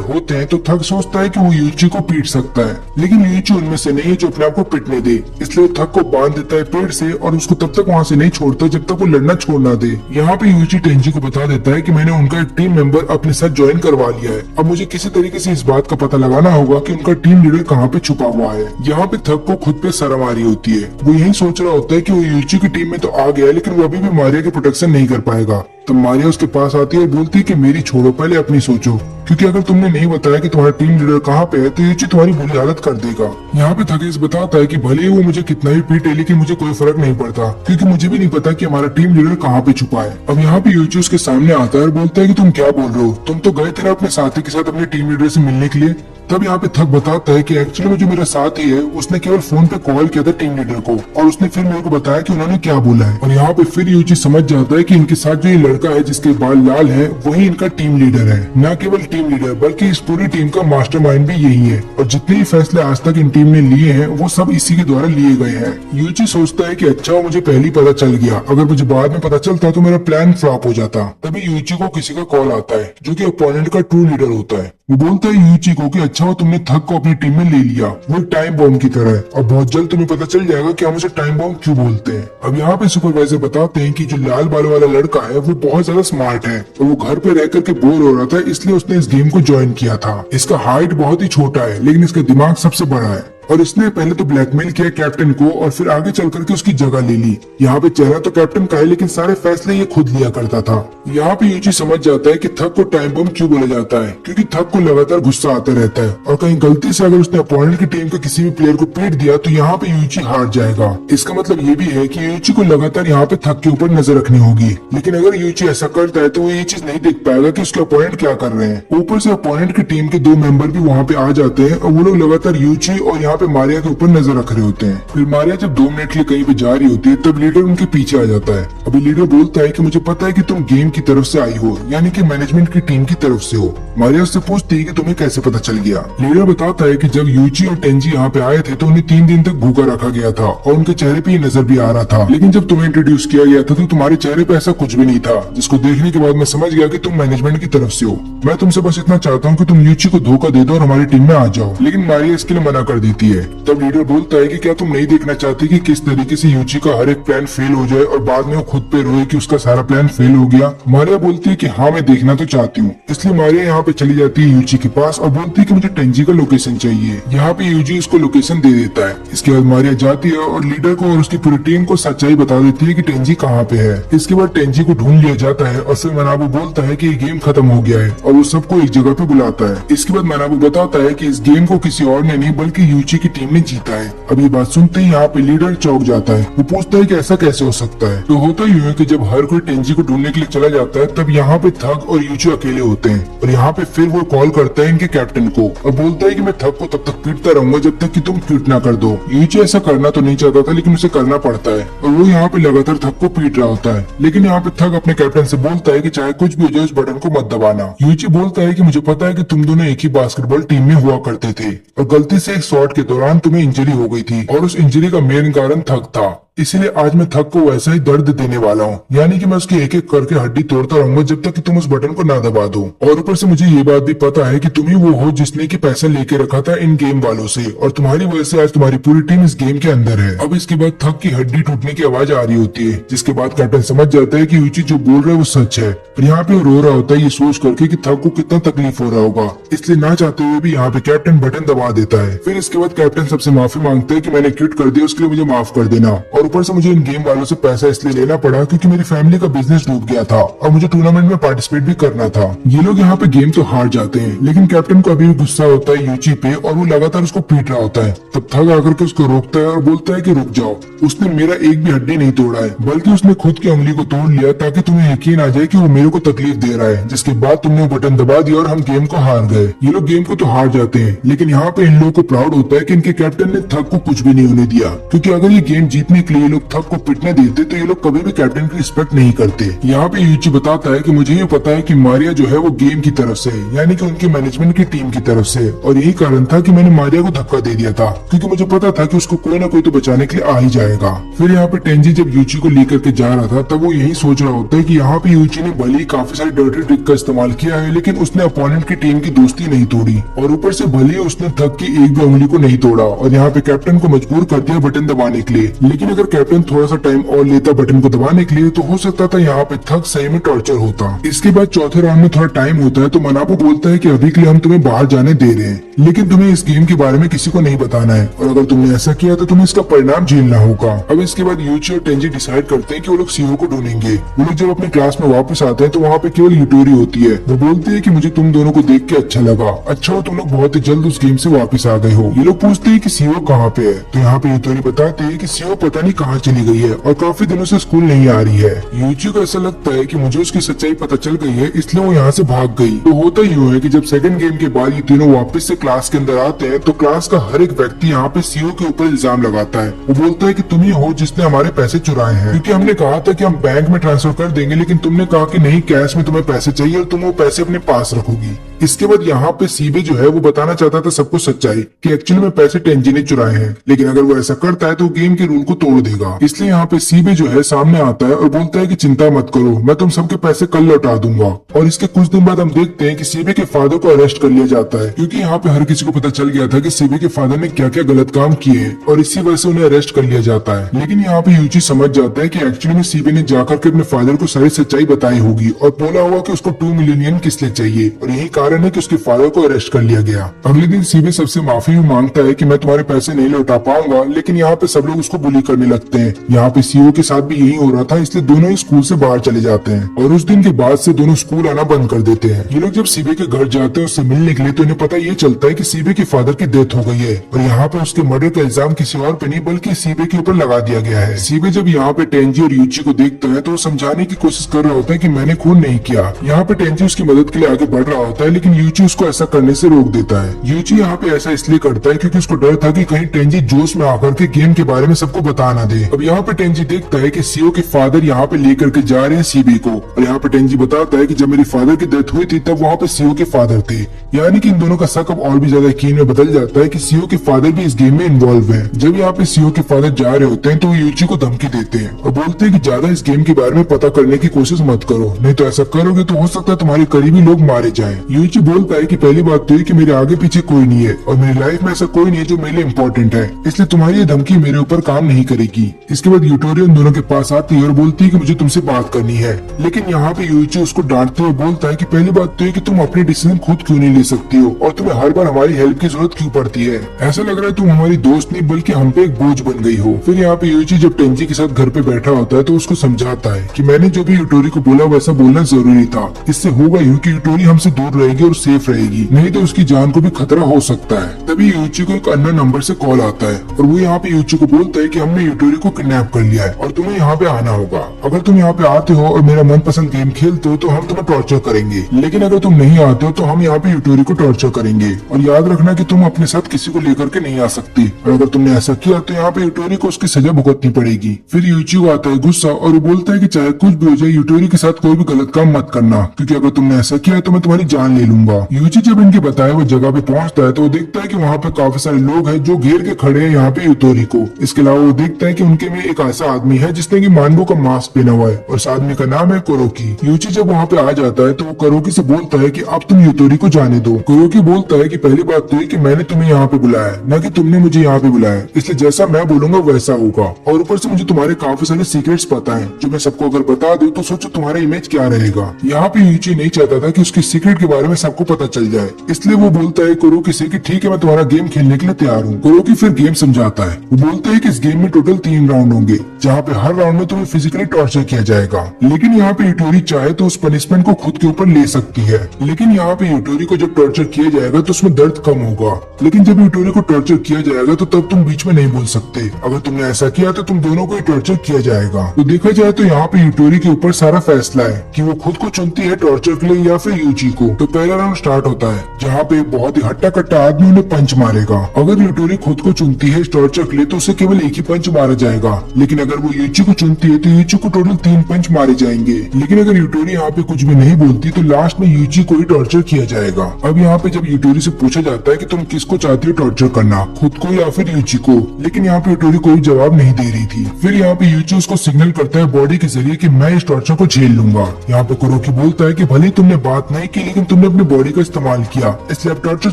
होते हैं तो थक सोचता है कि वो यूची को पीट सकता है, लेकिन यूची उनमें से नहीं है जो अपने आप को पिटने दे, इसलिए थक को बांध देता है पेड़ से और उसको तब तक वहाँ से नहीं छोड़ता जब तक वो लड़ना छोड़ ना दे। यहाँ पे यूची टेंजी को बता देता है कि मैंने उनका एक टीम मेंबर अपने साथ ज्वाइन करवा लिया है, अब मुझे किसी तरीके से इस बात का पता लगाना होगा कि उनका टीम लीडर कहाँ पे छुपा हुआ है। यहाँ पे थक को खुद पे शर्म आ रही होती है। वो यही सोच रहा होता है कि वो यूची की टीम में तो आ गया है लेकिन वो अभी भी मारिया की प्रोटेक्शन नहीं कर पाएगा। तब मारिया उसके पास आती है और बोलती है कि मेरी छोड़ो, पहले अपनी सोचो, क्योंकि अगर तुमने नहीं बताया कि तुम्हारा टीम लीडर कहाँ पे है तो यूची तुम्हारी बुरी हालत कर देगा। यहाँ पे थकेस बताता है कि भले ही वो मुझे कितना भी पीटे लेकिन मुझे कोई फर्क नहीं पड़ता क्योंकि मुझे भी नहीं पता कि हमारा टीम लीडर कहाँ पे छुपा है। अब यहाँ पे यूची उसके सामने आता है और बोलता है कि तुम क्या बोल रहे हो, तुम तो गए थे अपने साथी के साथ अपने टीम लीडर से मिलने के लिए। तब यहाँ पे थक बताता है कि एक्चुअली में जो मेरा साथी है उसने केवल फोन पे कॉल किया था टीम लीडर को और उसने फिर मेरे को बताया कि उन्होंने क्या बोला है। और यहाँ पे फिर यूची समझ जाता है कि इनके साथ जो ये लड़का है जिसके बाल लाल है वही इनका टीम लीडर है, न केवल टीम लीडर बल्कि इस पूरी टीम का मास्टरमाइंड भी यही है और जितने भी फैसले आज तक इन टीम ने लिए हैं वो सब इसी के द्वारा लिए गए हैं। यूची सोचता है कि अच्छा मुझे पहले ही पता चल गया, अगर मुझे बाद में पता चलता तो मेरा प्लान फ्लॉप हो जाता। तभी यूची को किसी का कॉल आता है जो कि ओपोनेंट का ट्रू लीडर होता है। वो बोलता है यूची को कि अच्छा वो तुमने थक को अपनी टीम में ले लिया, वो एक टाइम बॉम्ब की तरह है और बहुत जल्द तुम्हें पता चल जाएगा कि हम उसे टाइम बॉम्ब क्यों बोलते हैं। अब यहाँ पे सुपरवाइजर बताते हैं कि जो लाल बालों वाला लड़का है वो बहुत ज्यादा स्मार्ट है और वो घर पे रह करके बोर हो रहा था इसलिए उसने इस गेम को ज्वाइन किया था। इसका हाइट बहुत ही छोटा है लेकिन इसका दिमाग सबसे बड़ा है और इसने पहले तो ब्लैकमेल किया कैप्टन को और फिर आगे चल करके उसकी जगह ले ली। यहाँ पे चेहरा तो कैप्टन का है लेकिन सारे फैसले ये खुद लिया करता था। यहाँ पे यूची समझ जाता है कि थक को टाइम बम क्यों बोला जाता है, क्योंकि थक को लगातार गुस्सा आता रहता है और कहीं गलती से अगर उसने अपोनेंट की टीम के किसी भी प्लेयर को पीट दिया तो यहाँ पे यूची हार जाएगा। इसका मतलब ये भी है कि यूची को लगातार यहाँ पे थक के ऊपर नजर रखनी होगी, लेकिन अगर यूची ऐसा करता है तो वो ये चीज नहीं देख पाएगा कि उसके अपोनेंट क्या कर रहे हैं। ऊपर से अपोनेंट की टीम के 2 मेंबर भी वहाँ पे आ जाते हैं और वो लोग लगातार यूची और यहाँ पे मारिया के ऊपर नजर रख रहे होते हैं। फिर मारिया जब 2 मिनट के लिए कहीं पे जा रही होती है तब लीडर उनके पीछे आ जाता है। अभी लीडर बोलता है कि मुझे पता है कि तुम गेम की तरफ से आई हो, यानी कि मैनेजमेंट की टीम की तरफ से हो। मारिया उससे पूछती है कि तुम्हें कैसे पता चल गया। लीडर बताता है कि जब यूची और टेंजी यहाँ पे आए थे तो उन्हें 3 दिन तक भूखा रखा गया था और उनके चेहरे पे ये नजर भी आ रहा था, लेकिन जब तुम्हें इंट्रोड्यूस किया गया था तो तुम्हारे चेहरे पे ऐसा कुछ भी नहीं था, जिसको देखने के बाद मैं समझ गया कि तुम मैनेजमेंट की तरफ से हो। मैं तुमसे बस इतना चाहता हूँ कि तुम यूची को धोखा दे दो और हमारी टीम में आ जाओ। लेकिन मारिया इसके लिए मना कर देती होती है। तब लीडर बोलता है कि क्या तुम नहीं देखना चाहते कि किस तरीके से यूची का हर एक प्लान फेल हो जाए और बाद में वो खुद पे रोए कि उसका सारा प्लान फेल हो गया। मारिया बोलती है कि हाँ मैं देखना तो चाहती हूँ। इसलिए मारिया यहाँ पे चली जाती है यूची के पास और बोलती है कि मुझे टेंजी का लोकेशन चाहिए। यहाँ पे यूजी उसको लोकेशन दे देता है। इसके बाद मारिया जाती है और लीडर को और उसकी पूरी टीम को सच्चाई बता देती है कि टेंजी कहाँ पे है। इसके बाद टेंजी को ढूंढ लिया जाता है और फिर मनाबू बोलता है कि ये गेम खत्म हो गया है और वो सबको एक जगह पे बुलाता है। इसके बाद मनाबू बताता है कि इस गेम को किसी और ने नहीं बल्कि यूची की टीम ने जीता है। अब ये बात सुनते ही यहाँ पे लीडर चौंक जाता है। वो पूछता है कि ऐसा कैसे हो सकता है। तो होता ही है कि जब हर कोई टेंजी को ढूंढने के लिए चला जाता है तब यहाँ पे थग और यूची अकेले होते हैं और यहाँ पे फिर वो कॉल करता है इनके कैप्टन को और बोलता है कि मैं थग को तब तक पीटता रहूंगा जब तक कि तुम क्विट ना कर दो। यूची ऐसा करना तो नहीं चाहता था लेकिन उसे करना पड़ता है और वो यहाँ पे लगातार थग को पीट रहा होता है। लेकिन यहाँ पे थग अपने कैप्टन से बोलता है कि चाहे कुछ भी हो जाए उस बटन को मत दबाना। यूची बोलता है कि मुझे पता है कि तुम दोनों एक ही बास्केटबॉल टीम में हुआ करते थे और गलती से एक शॉट के दौरान तुम्हें इंजरी हो गई थी और उस इंजरी का मेन कारण थग था। इसीलिए आज मैं थग को वैसा ही दर्द देने वाला हूँ, यानी कि मैं उसकी एक एक करके हड्डी तोड़ता रहूंगा जब तक कि तुम उस बटन को ना दबा दो। और ऊपर से मुझे ये बात भी पता है कि तुम ही वो हो जिसने की पैसा लेके रखा था इन गेम वालों से और तुम्हारी वजह से आज तुम्हारी पूरी टीम इस गेम के अंदर है। अब इसके बाद थग की हड्डी टूटने की आवाज आ रही होती है जिसके बाद कैप्टन समझ जाता है कि यूची जो बोल रहा है वो सच है। और यहाँ पे रो रहा होता है ये सोच करके कि थग को कितना तकलीफ हो रहा होगा, इसलिए ना चाहते हुए भी यहाँ पे कैप्टन बटन दबा देता है। फिर इसके बाद कैप्टन सबसे माफी मांगता है कि मैंने क्विट कर दिया उसके लिए मुझे माफ कर देना और ऊपर से मुझे इन गेम वालों से पैसा इसलिए लेना पड़ा क्योंकि मेरी फैमिली का बिजनेस डूब गया था और मुझे टूर्नामेंट में पार्टिसिपेट भी करना था। ये लोग यहाँ पे गेम तो हार जाते हैं लेकिन कैप्टन को अभी भी गुस्सा होता है यूची पे और वो लगातार उसको पीट रहा होता है। तब थग आकर के उसको रोकता है और बोलता है कि रुक जाओ, उसने मेरा एक भी हड्डी नहीं तोड़ा है बल्कि उसने खुद की उंगली को तोड़ लिया ताकि तुम्हें यकीन आ जाए कि वो मेरे को तकलीफ दे रहा है, जिसके बाद तुमने वो बटन दबा दिया और हम गेम को हार गए। ये लोग गेम को तो हार जाते हैं लेकिन यहाँ पे इन लोगों को प्राउड होता है कि इनके कैप्टन ने थग को कुछ भी नहीं होने दिया, क्योंकि अगर ये गेम जीतने के लिए ये लोग थग को पिटने देते तो ये लोग कभी भी कैप्टन की रिस्पेक्ट नहीं करते। यहाँ पे यूची बताता है कि मुझे ये पता है कि मारिया जो है वो गेम की तरफ से यानी कि उनके मैनेजमेंट की टीम की तरफ से, और यही कारण था कि मैंने मारिया को धक्का दे दिया था क्योंकि मुझे पता था कि उसको कोई ना कोई तो बचाने के लिए आ ही जाएगा। फिर यहाँ पे टेंजी जब यूची को लेकर के जा रहा था तब वो यही सोच रहा होता है कि यहाँ पे यूची ने भले ही काफी सारी डर्टी ट्रिक का इस्तेमाल किया है लेकिन उसने अपोनेंट की टीम की दोस्ती नहीं तोड़ी और ऊपर से भले ही उसने थग की एक भी उंगली को नहीं तोड़ा और यहाँ पे कैप्टन को मजबूर कर दिया बटन दबाने के लिए। लेकिन अगर कैप्टन थोड़ा सा टाइम और लेता बटन को दबाने के लिए तो हो सकता था यहाँ पे थग सही में टॉर्चर होता। इसके बाद चौथे राउंड में थोड़ा टाइम होता है तो मनाबू बोलता है कि अभी के लिए हम तुम्हें बाहर जाने दे रहे हैं लेकिन तुम्हें इस गेम के बारे में किसी को नहीं बताना है और अगर तुमने ऐसा किया तो तुम्हें इसका परिणाम झेलना होगा। अब इसके बाद यूची और टेंजी डिसाइड करते हैं कि वो लोग सीओ को ढूंढेंगे। वो लोग जब अपने क्लास में वापस आते हैं तो वहाँ पे केवल यूटोरी होती है। वो बोलती है कि मुझे तुम दोनों को देख के अच्छा लगा, अच्छा हो तुम लोग बहुत ही जल्द उस गेम से वापस आ गए हो। ये लोग पूछते हैं कि सीओ कहाँ पे है तो यहाँ पे यूटोरी बताते हैं कि सीओ पता नहीं कहाँ चली गई है और काफी दिनों से स्कूल नहीं आ रही है। यूची को ऐसा लगता है कि मुझे उसकी सच्चाई पता चल गई है इसलिए वो यहाँ से भाग गई। तो होता ही है कि जब सेकंड गेम के बाद ये तीनों वापस से क्लास के अंदर आते हैं तो क्लास का हर एक व्यक्ति यहाँ पे सीओ के ऊपर इल्जाम लगाता है। वो बोलता है कि तुम ही हो जिसने हमारे पैसे चुराए हैं, क्योंकि हमने कहा था कि हम बैंक में ट्रांसफर कर देंगे लेकिन तुमने कहा कि नहीं कैश में तुम्हें पैसे चाहिए और तुम वो पैसे अपने पास रखोगी। इसके बाद यहाँ पे सीबे जो है वो बताना चाहता था सबको सच्चाई कि एक्चुअली में पैसे टेंजी ने चुराए हैं, लेकिन अगर वो ऐसा करता है तो गेम के रूल को तोड़ देगा। इसलिए यहाँ पे सीबे जो है सामने आता है और बोलता है कि चिंता मत करो, मैं तुम सबके पैसे कल लौटा दूंगा। और इसके कुछ दिन बाद हम देखते हैं कि सीबे के फादर को अरेस्ट कर लिया जाता है, क्योंकि यहाँ पे हर किसी को पता चल गया था कि सीबे के फादर ने क्या क्या गलत काम किए और इसी वजह से उन्हें अरेस्ट कर लिया जाता है। लेकिन यहाँ पे यूची समझ जाता है कि एक्चुअली में सीबे ने जाकर के अपने फादर को सारी सच्चाई बताई होगी और बोला होगा कि उसको 2 मिलियन येन किस लिए चाहिए, और यही कारण है कि उसके फादर को अरेस्ट कर लिया गया। अगले दिन सीबे सबसे माफी भी मांगता है कि मैं तुम्हारे पैसे नहीं लौटा पाऊंगा, लेकिन यहाँ पे सब लोग उसको बुली करने लगते हैं। यहाँ पे सीओ के साथ भी यही हो रहा था, इसलिए दोनों ही स्कूल से बाहर चले जाते हैं और उस दिन के बाद से दोनों स्कूल आना बंद कर देते हैं। ये लोग जब सीबे के घर जाते हैं उससे मिलने के लिए तो इन्हें पता ये चलता है कि सीबे के फादर की डेथ हो गई है और यहाँ पे उसके मर्डर का इल्जाम किसी और पे नहीं बल्कि सीबे के ऊपर लगा दिया गया है। सीबे जब यहाँ पे टेंजी और यूची को देखता है तो वो समझाने की कोशिश कर रहा होता है कि मैंने खून नहीं किया। यहाँ पे टेंजी उसकी मदद के लिए आगे बढ़ रहा होता है, लेकिन यूची उसको ऐसा करने से रोक देता है। यूची यहाँ पे ऐसा इसलिए करता है क्योंकि उसको डर था कि कहीं टेंजी जोश में आकर के गेम के बारे में सबको बता आना दे। अब यहाँ पे टेंजी देखता है कि सीओ के फादर यहाँ पे लेकर के जा रहे हैं सीबी को, और यहाँ पे टेंजी बताता है कि जब मेरे फादर की डेथ हुई थी तब वहाँ पे सीओ के फादर थे। यानी कि इन दोनों का शक अब और भी ज्यादा यकीन में बदल जाता है कि सीओ के फादर भी इस गेम में इन्वॉल्व है। जब यहाँ पे सीओ के फादर जा रहे होते हैं तो वो यूची को धमकी देते हैं और बोलते हैं कि ज्यादा इस गेम के बारे में पता करने की कोशिश मत करो, नहीं तो ऐसा करोगे तो हो सकता है तुम्हारे करीबी लोग मारे जाएं। यूची बोलता है कि पहली बात तो ये कि मेरे आगे पीछे कोई नहीं है और मेरी लाइफ में ऐसा कोई नहीं है जो मेरे लिए इम्पोर्टेंट है, इसलिए तुम्हारी ये धमकी मेरे ऊपर काम नहीं करेगी। इसके बाद यूटोरी उन दोनों के पास आती है और बोलती है कि मुझे तुमसे बात करनी है, लेकिन यहाँ पे यूची उसको डांटते हुए बोलता है कि पहली बात तो ये कि तुम अपने डिसीजन खुद क्यों नहीं ले सकती हो और तुम्हें हर बार हमारी हेल्प की जरूरत क्यों पड़ती है। ऐसा लग रहा है तुम हमारी दोस्त नहीं बल्कि हम पे एक बोझ बन गई हो। फिर यहाँ पे यूची जब टेंजी के साथ घर पे बैठा होता है तो उसको समझाता है कि मैंने जो भी यूटोरी को बोला वैसा बोलना जरूरी था, इससे होगा यूं कि यूटोरी हमसे दूर रहेगी और सेफ रहेगी, नहीं तो उसकी जान को भी खतरा हो सकता है। तभी यूची को एक अननोन नंबर से कॉल आता है और वो यहाँ पे यूची को बोलता है कि हमने यूटोरी को किडनैप कर लिया है और तुम्हें यहाँ पे आना होगा। अगर तुम यहाँ पे आते हो और मेरा मनपसंद गेम खेलते हो तो हम तुम्हें टॉर्चर करेंगे, लेकिन अगर तुम नहीं आते हो तो हम यहाँ पे यूटोरी को टॉर्चर करेंगे। और याद रखना कि तुम अपने साथ किसी को लेकर के नहीं आ सकती, और अगर तुमने ऐसा किया तो यहाँ पे यूटोरी को उसकी सजा भुगतनी पड़ेगी। फिर यूची को आता है गुस्सा और वो बोलता है कि चाहे कुछ भी हो जाए यूटोरी के साथ कोई भी गलत काम मत करना, क्योंकि अगर तुमने ऐसा किया तो मैं तुम्हारी जान ले लूंगा। यूची जब इनके बताए वो जगह पे पहुंचता है तो वो देखता है कि वहाँ पे काफी सारे लोग हैं जो घेर के खड़े हैं यहाँ पे यूटोरी को। इसके अलावा वो देखता है कि उनके में एक ऐसा आदमी है जिसने की मानवो का मास्क पहना हुआ है और उस आदमी का नाम है कुरोकी। यूची जब वहाँ पे आ जाता है तो वो कुरोकी से बोलता है कि अब तुम यूटोरी को जाने दो। कुरोकी बोलता है कि पहली बात तो ये कि मैंने तुम्हें यहाँ पे बुलाया, न कि तुमने मुझे यहाँ पे बुलाया, इसलिए जैसा मैं बोलूंगा वैसा होगा। और ऊपर से मुझे तुम्हारे काफी सारे सीक्रेट्स पता है जो मैं सबको अगर बता दूं तो सोचो तुम्हारा इमेज क्या रहेगा। यहाँ पे यूची नहीं चाहता था कि उसके सीक्रेट के बारे में सबको पता चल जाए, इसलिए वो बोलता है कुरोकी से कि ठीक है मैं तुम्हारा गेम खेलने के लिए तैयार हूँ। कुरोकी फिर गेम समझाता है। वो बोलता है कि इस गेम में टोटल 3 राउंड होंगे जहाँ पे हर राउंड में तुम्हें फिजिकली टॉर्चर किया जाएगा, लेकिन यहाँ पे यूटोरी चाहे तो उस पनिशमेंट को खुद के ऊपर ले सकती है। लेकिन यहाँ पे यूटोरी को जब टॉर्चर किया जाएगा तो उसमें दर्द कम होगा, लेकिन जब यूटोरी को टॉर्चर किया जाएगा तो तब तुम बीच में नहीं बोल सकते। अगर तुमने ऐसा किया तो तुम दोनों को ही टॉर्चर किया जाएगा। तो देखा जाए तो यहाँ पे यूटोरी के ऊपर सारा फैसला है कि वो खुद को चुनती है टॉर्चर के लिए या फिर यूची को। तो पहला राउंड स्टार्ट होता है जहाँ पे बहुत ही हट्टा कट्टा आदमी उन्हें पंच मारेगा। अगर यूटोरी खुद को चुनती है टॉर्चर के लिए तो उसे केवल एक ही पंच मारा जाएगा, लेकिन अगर वो यूची को चुनती है तो यूची को टोटल 3 पंच मारे जाएंगे। लेकिन अगर यूटोरी यहाँ पे कुछ भी नहीं बोलती तो लास्ट में यूची को ही टॉर्चर किया जाएगा। अब यहाँ पे जब यूटोरी से पूछा जाता है कि तुम किसको चाहती हो टॉर्चर करना, खुद को या फिर यूची को, लेकिन यहाँ पे यूटोरी कोई जवाब नहीं दे रही थी। फिर यहाँ पे यूची उसको सिग्नल करता है बॉडी के जरिए कि मैं इस टॉर्चर को झेल लूंगा। यहाँ पे कुरोकी बोलता है कि भले तुमने बात नहीं की लेकिन तुमने अपनी बॉडी का इस्तेमाल किया, इसलिए अब टॉर्चर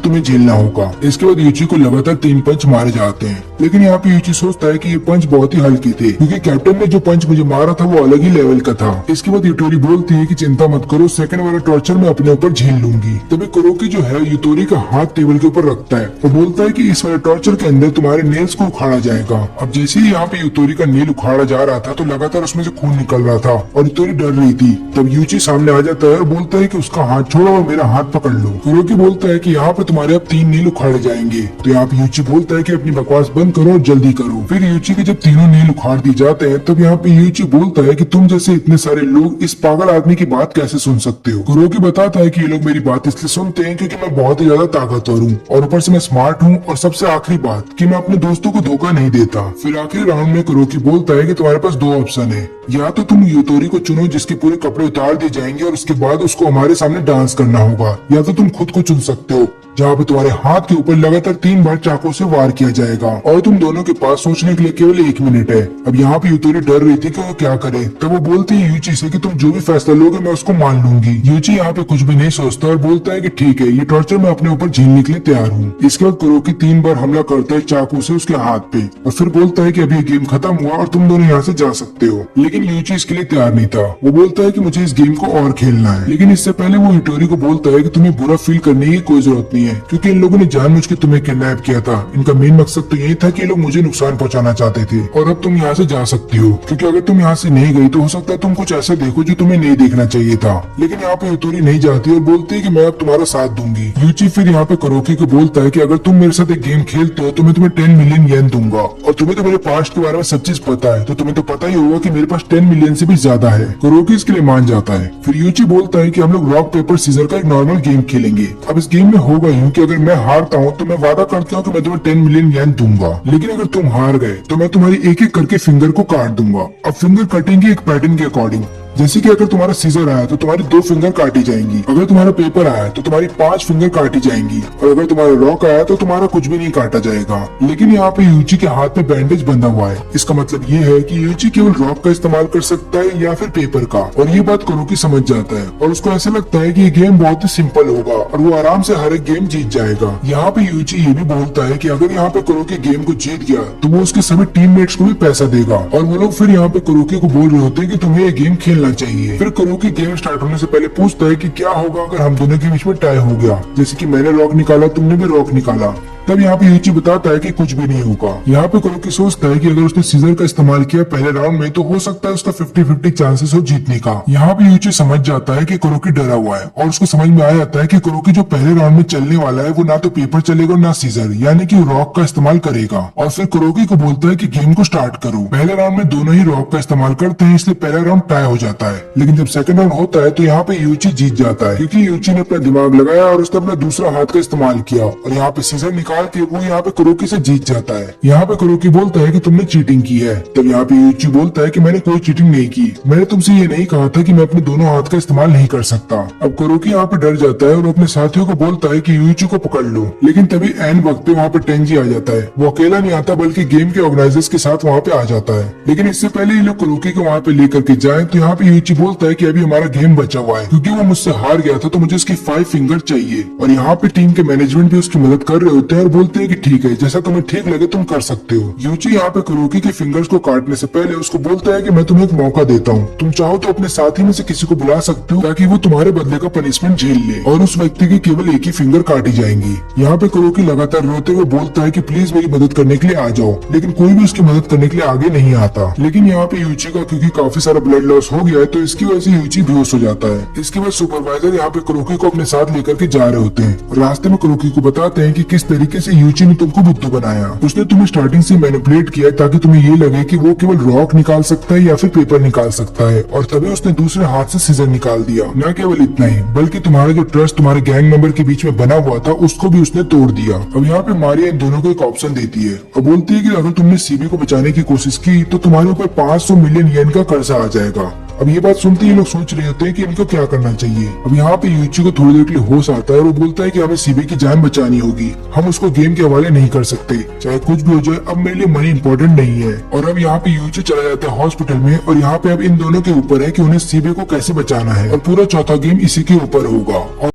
तुम्हें झेलना होगा। इसके बाद यूची को लगातार 3 पंच मारे जाते हैं, लेकिन यहाँ पे यूची सोचता है कि ये पंच बहुत ही हल्की थे क्योंकि कैप्टन ने जो पंच मुझे मारा था वो अलग ही लेवल का था। इसके बाद यूटोरी बोलती है कि चिंता मत करो, सेकंड वाला टॉर्चर मैं अपने ऊपर झेल लूंगी। तभी कुरोकी जो है यूटोरी का हाथ टेबल के ऊपर रखता है और बोलता है कि इस वाले टॉर्चर के अंदर तुम्हारे नेल्स को उखाड़ा जाएगा। अब जैसे ही यहाँ पे यूटोरी का नेल उखाड़ा जा रहा था तो लगातार उसमें से खून निकल रहा था और यूटोरी डर रही थी। तब यूची सामने आ जाता है और बोलता है कि उसका हाथ छोड़ो और मेरा हाथ पकड़ लो। कुरोकी बोलता है कि यहाँ पे तुम्हारे अब 3 नेल उखाड़े जाएंगे। तो यहाँ पे यूची बोलता है कि अपनी बकवास बंद करो और जल्दी करो। फिर यूची के जब तीनों नेल उखाड़ दिए जाते हैं तब यहाँ पे यूची बोलता है कि तुम जैसे इतने सारे लोग इस पागल आदमी की बात कैसे सुन सकते हो। कुरोकी बताता है कि ये लोग मेरी बात इसलिए सुनते हैं क्योंकि मैं बहुत ही ज्यादा ताकतवर हूँ और ऊपर से मैं स्मार्ट हूँ, और सबसे आखिरी बात कि मैं अपने दोस्तों को धोखा नहीं देता। फिर आखिरी राउंड में कुरोकी बोलता है कि तुम्हारे पास 2 ऑप्शन है, या तो तुम यूटोरी को चुनो जिसके पूरे कपड़े उतार दिए जाएंगे और उसके बाद उसको हमारे सामने डांस करना होगा, या तो तुम खुद को चुन सकते हो जहाँ पे तुम्हारे हाथ के ऊपर लगातार 3 बार चाकू से वार किया जाएगा और तुम दोनों के पास सोचने के लिए केवल 1 मिनट है। अब यहाँ पे यूटोरी डर रही थी कि वो क्या करे, तब वो बोलती है यूची से कि तुम जो भी फैसला लोगे मैं उसको मान लूंगी। यूची यहाँ पे कुछ भी नहीं सोचता और बोलता है कि ठीक है, ये टॉर्चर मैं अपने ऊपर झेलने के लिए तैयार हूँ। इसके बाद कुरोकी 3 बार हमला करता है चाकू से उसके हाथ पे और फिर बोलता है कि अभी गेम खत्म हुआ और तुम दोनों यहाँ से जा सकते हो। लेकिन यूची इसके लिए तैयार नहीं था। वो बोलता है कि मुझे इस गेम को और खेलना है, लेकिन इससे पहले वो यूटोरी को बोलता है कि तुम्हें बुरा फील करने की कोई जरूरत नहीं है क्योंकि इन लोगों ने जानबूझ के तुम्हें किडनैप किया था। इनका मेन मकसद तो यही था कि ये लोग मुझे नुकसान पहुंचाना चाहते थे और अब तुम यहाँ से जा सकती हो, क्योंकि अगर तुम यहाँ से नहीं गई तो हो सकता है तुम कुछ ऐसा देखो जो तुम्हें नहीं देखना चाहिए था। लेकिन यहाँ पे यूटोरी नहीं जाती और बोलती है कि मैं अब तुम्हारा साथ दूंगी। यूची फिर यहाँ पे कुरोकी को बोलता है कि अगर तुम मेरे साथ एक गेम खेलते हो तो मैं तुम्हें 10 मिलियन येन दूंगा, और तुम्हें तो मेरे पास्ट के बारे में सब चीज पता है तो तुम्हें तो पता ही होगा कि मेरे पास 10 मिलियन से भी ज्यादा है। कुरोकी इसके लिए मान जाता है। फिर यूची बोलता है कि हम लोग रॉक पेपर सीजर का एक नॉर्मल गेम खेलेंगे। अब इस गेम में होगा यूं कि अगर मैं हारता हूँ तो मैं वादा करता हूँ कि मैं तुम्हें 10 मिलियन येन दूंगा, लेकिन अगर तुम हार गए तो मैं तुम्हारी एक एक करके फिंगर को काट दूंगा। अब फिंगर कटेंगे एक पैटर्न के अकॉर्डिंग, जैसे कि अगर तुम्हारा सीजर आया तो तुम्हारी 2 फिंगर काटी जाएंगी, अगर तुम्हारा पेपर आया तो तुम्हारी 5 फिंगर काटी जाएंगी, और अगर तुम्हारा रॉक आया तो तुम्हारा कुछ भी नहीं काटा जाएगा। लेकिन यहाँ पे यूची के हाथ में बैंडेज बंधा हुआ है। इसका मतलब ये है कि यूची केवल रॉक का इस्तेमाल कर सकता है या फिर पेपर का, और ये बात कुरोकी समझ जाता है और उसको ऐसा लगता है कि ये गेम बहुत ही सिंपल होगा और वो आराम से हर एक गेम जीत जाएगा। यहाँ पे यूची ये भी बोलता है कि अगर यहाँ पे कुरोकी गेम को जीत गया तो वो उसके सभी टीममेट्स को भी पैसा देगा, और वो लोग फिर यहाँ पे कुरोकी को बोल रहे होते हैं कि तुम्हें ये गेम खेलना चाहिए। फिर कुरोकी गेम स्टार्ट होने से पहले पूछता है कि क्या होगा अगर हम दोनों के बीच में टाई हो गया, जैसे कि मैंने रॉक निकाला तुमने भी रॉक निकाला। तब यहाँ पे यूची बताता है कि कुछ भी नहीं होगा। यहाँ पे कुरोकी सोचता है कि अगर उसने सीजर का इस्तेमाल किया पहले राउंड में तो हो सकता है उसका 50-50 चांसेस हो जीतने का। यहाँ पे यूची समझ जाता है कि कुरोकी डरा हुआ है और उसको समझ में आ जाता है कि कुरोकी जो पहले राउंड में चलने वाला है वो ना तो पेपर चलेगा ना सीजर, यानी कि रॉक का इस्तेमाल करेगा। और फिर कुरोकी को बोलता है कि गेम को स्टार्ट करो। पहले राउंड में दोनों ही रॉक का इस्तेमाल करते हैं, इसलिए पहला राउंड टाई हो जाता है। लेकिन जब सेकंड राउंड होता है तो यहाँ पे यूची जीत जाता है, क्योंकि यूची ने अपना दिमाग लगाया और उसने अपना दूसरा हाथ का इस्तेमाल किया और यहाँ पे सीजर निकाल के वो यहाँ पे कुरोकी से जीत जाता है। यहाँ पे कुरोकी बोलता है कि तुमने चीटिंग की है। तब यहाँ पे यूची बोलता है कि मैंने कोई चीटिंग नहीं की, मैंने तुमसे ये नहीं कहा था कि मैं अपने दोनों हाथ का इस्तेमाल नहीं कर सकता। अब कुरोकी यहाँ पे डर जाता है और अपने साथियों को बोलता है कि यूची को पकड़ लो, लेकिन तभी एन वक्त पे वहाँ पे टेंजी आ जाता है। वो अकेला नहीं आता बल्कि गेम के ऑर्गेनाइजर्स के साथ वहाँ पे आ जाता है। लेकिन इससे पहले ये लोग कुरोकी को वहाँ पे लेकर के जाए तो यहाँ पे यूची बोलता है कि अभी हमारा गेम बचा हुआ है, क्योंकि वो मुझसे हार गया था तो मुझे उसकी 5 फिंगर चाहिए। और यहाँ पे टीम के मैनेजमेंट भी उसकी मदद कर रहे होते हैं और बोलते हैं कि ठीक है, जैसा तुम्हें ठीक लगे तुम कर सकते हो। यूची यहाँ पे कुरोकी के फिंगर्स को काटने से पहले उसको बोलता है कि मैं तुम्हें एक मौका देता हूँ, तुम चाहो तो अपने साथी में से किसी को बुला सकते हो ताकि वो तुम्हारे बदले का पनिशमेंट झेल ले, और उस व्यक्ति की केवल एक ही फिंगर काटी जाएंगी। यहाँ पे कुरोकी लगातार रोते हुए बोलता है कि प्लीज मेरी मदद करने के लिए आ जाओ, लेकिन कोई भी उसकी मदद करने के लिए आगे नहीं आता। लेकिन यहाँ पे यूची का क्योंकि काफी सारा ब्लड लॉस हो गया है तो इसकी वजह से यूची बेहोश हो जाता है। इसके बाद सुपरवाइजर यहाँ पे कुरोकी को अपने साथ लेकर के जा रहे होते हैं। रास्ते में कुरोकी को बताते हैं कि किस तरीके से यूची ने तुमको बुद्धू बनाया। उसने तुम्हें स्टार्टिंग से मैनिपुलेट किया ताकि तुम्हें ये लगे कि वो केवल रॉक निकाल सकता है या फिर पेपर निकाल सकता है, और तभी उसने दूसरे हाथ से सीजर निकाल दिया। न केवल इतना ही बल्कि तुम्हारा जो ट्रस्ट तुम्हारे गैंग मेंबर के बीच में बना हुआ था उसको भी उसने तोड़ दिया। अब यहाँ पे मारिया इन दोनों को एक ऑप्शन देती है और बोलती है कि अगर तुमने सीबी को बचाने की कोशिश की तो तुम्हारे ऊपर 500 मिलियन येन का कर्जा आ जाएगा। अब ये बात सुनते ही लोग सोच रहे होते हैं कि इनको क्या करना चाहिए। अब यहाँ पे यूची को थोड़ी देर के लिए होश आता है और वो बोलता है कि हमें सीबी की जान बचानी होगी, हम उसको गेम के हवाले नहीं कर सकते, चाहे कुछ भी हो जाए। अब मेरे लिए मनी इंपॉर्टेंट नहीं है। और अब यहाँ पे यूची चला जाता है हॉस्पिटल में, और यहाँ पे अब इन दोनों के ऊपर है कि उन्हें सीबी को कैसे बचाना है, और पूरा चौथा गेम इसी के ऊपर होगा।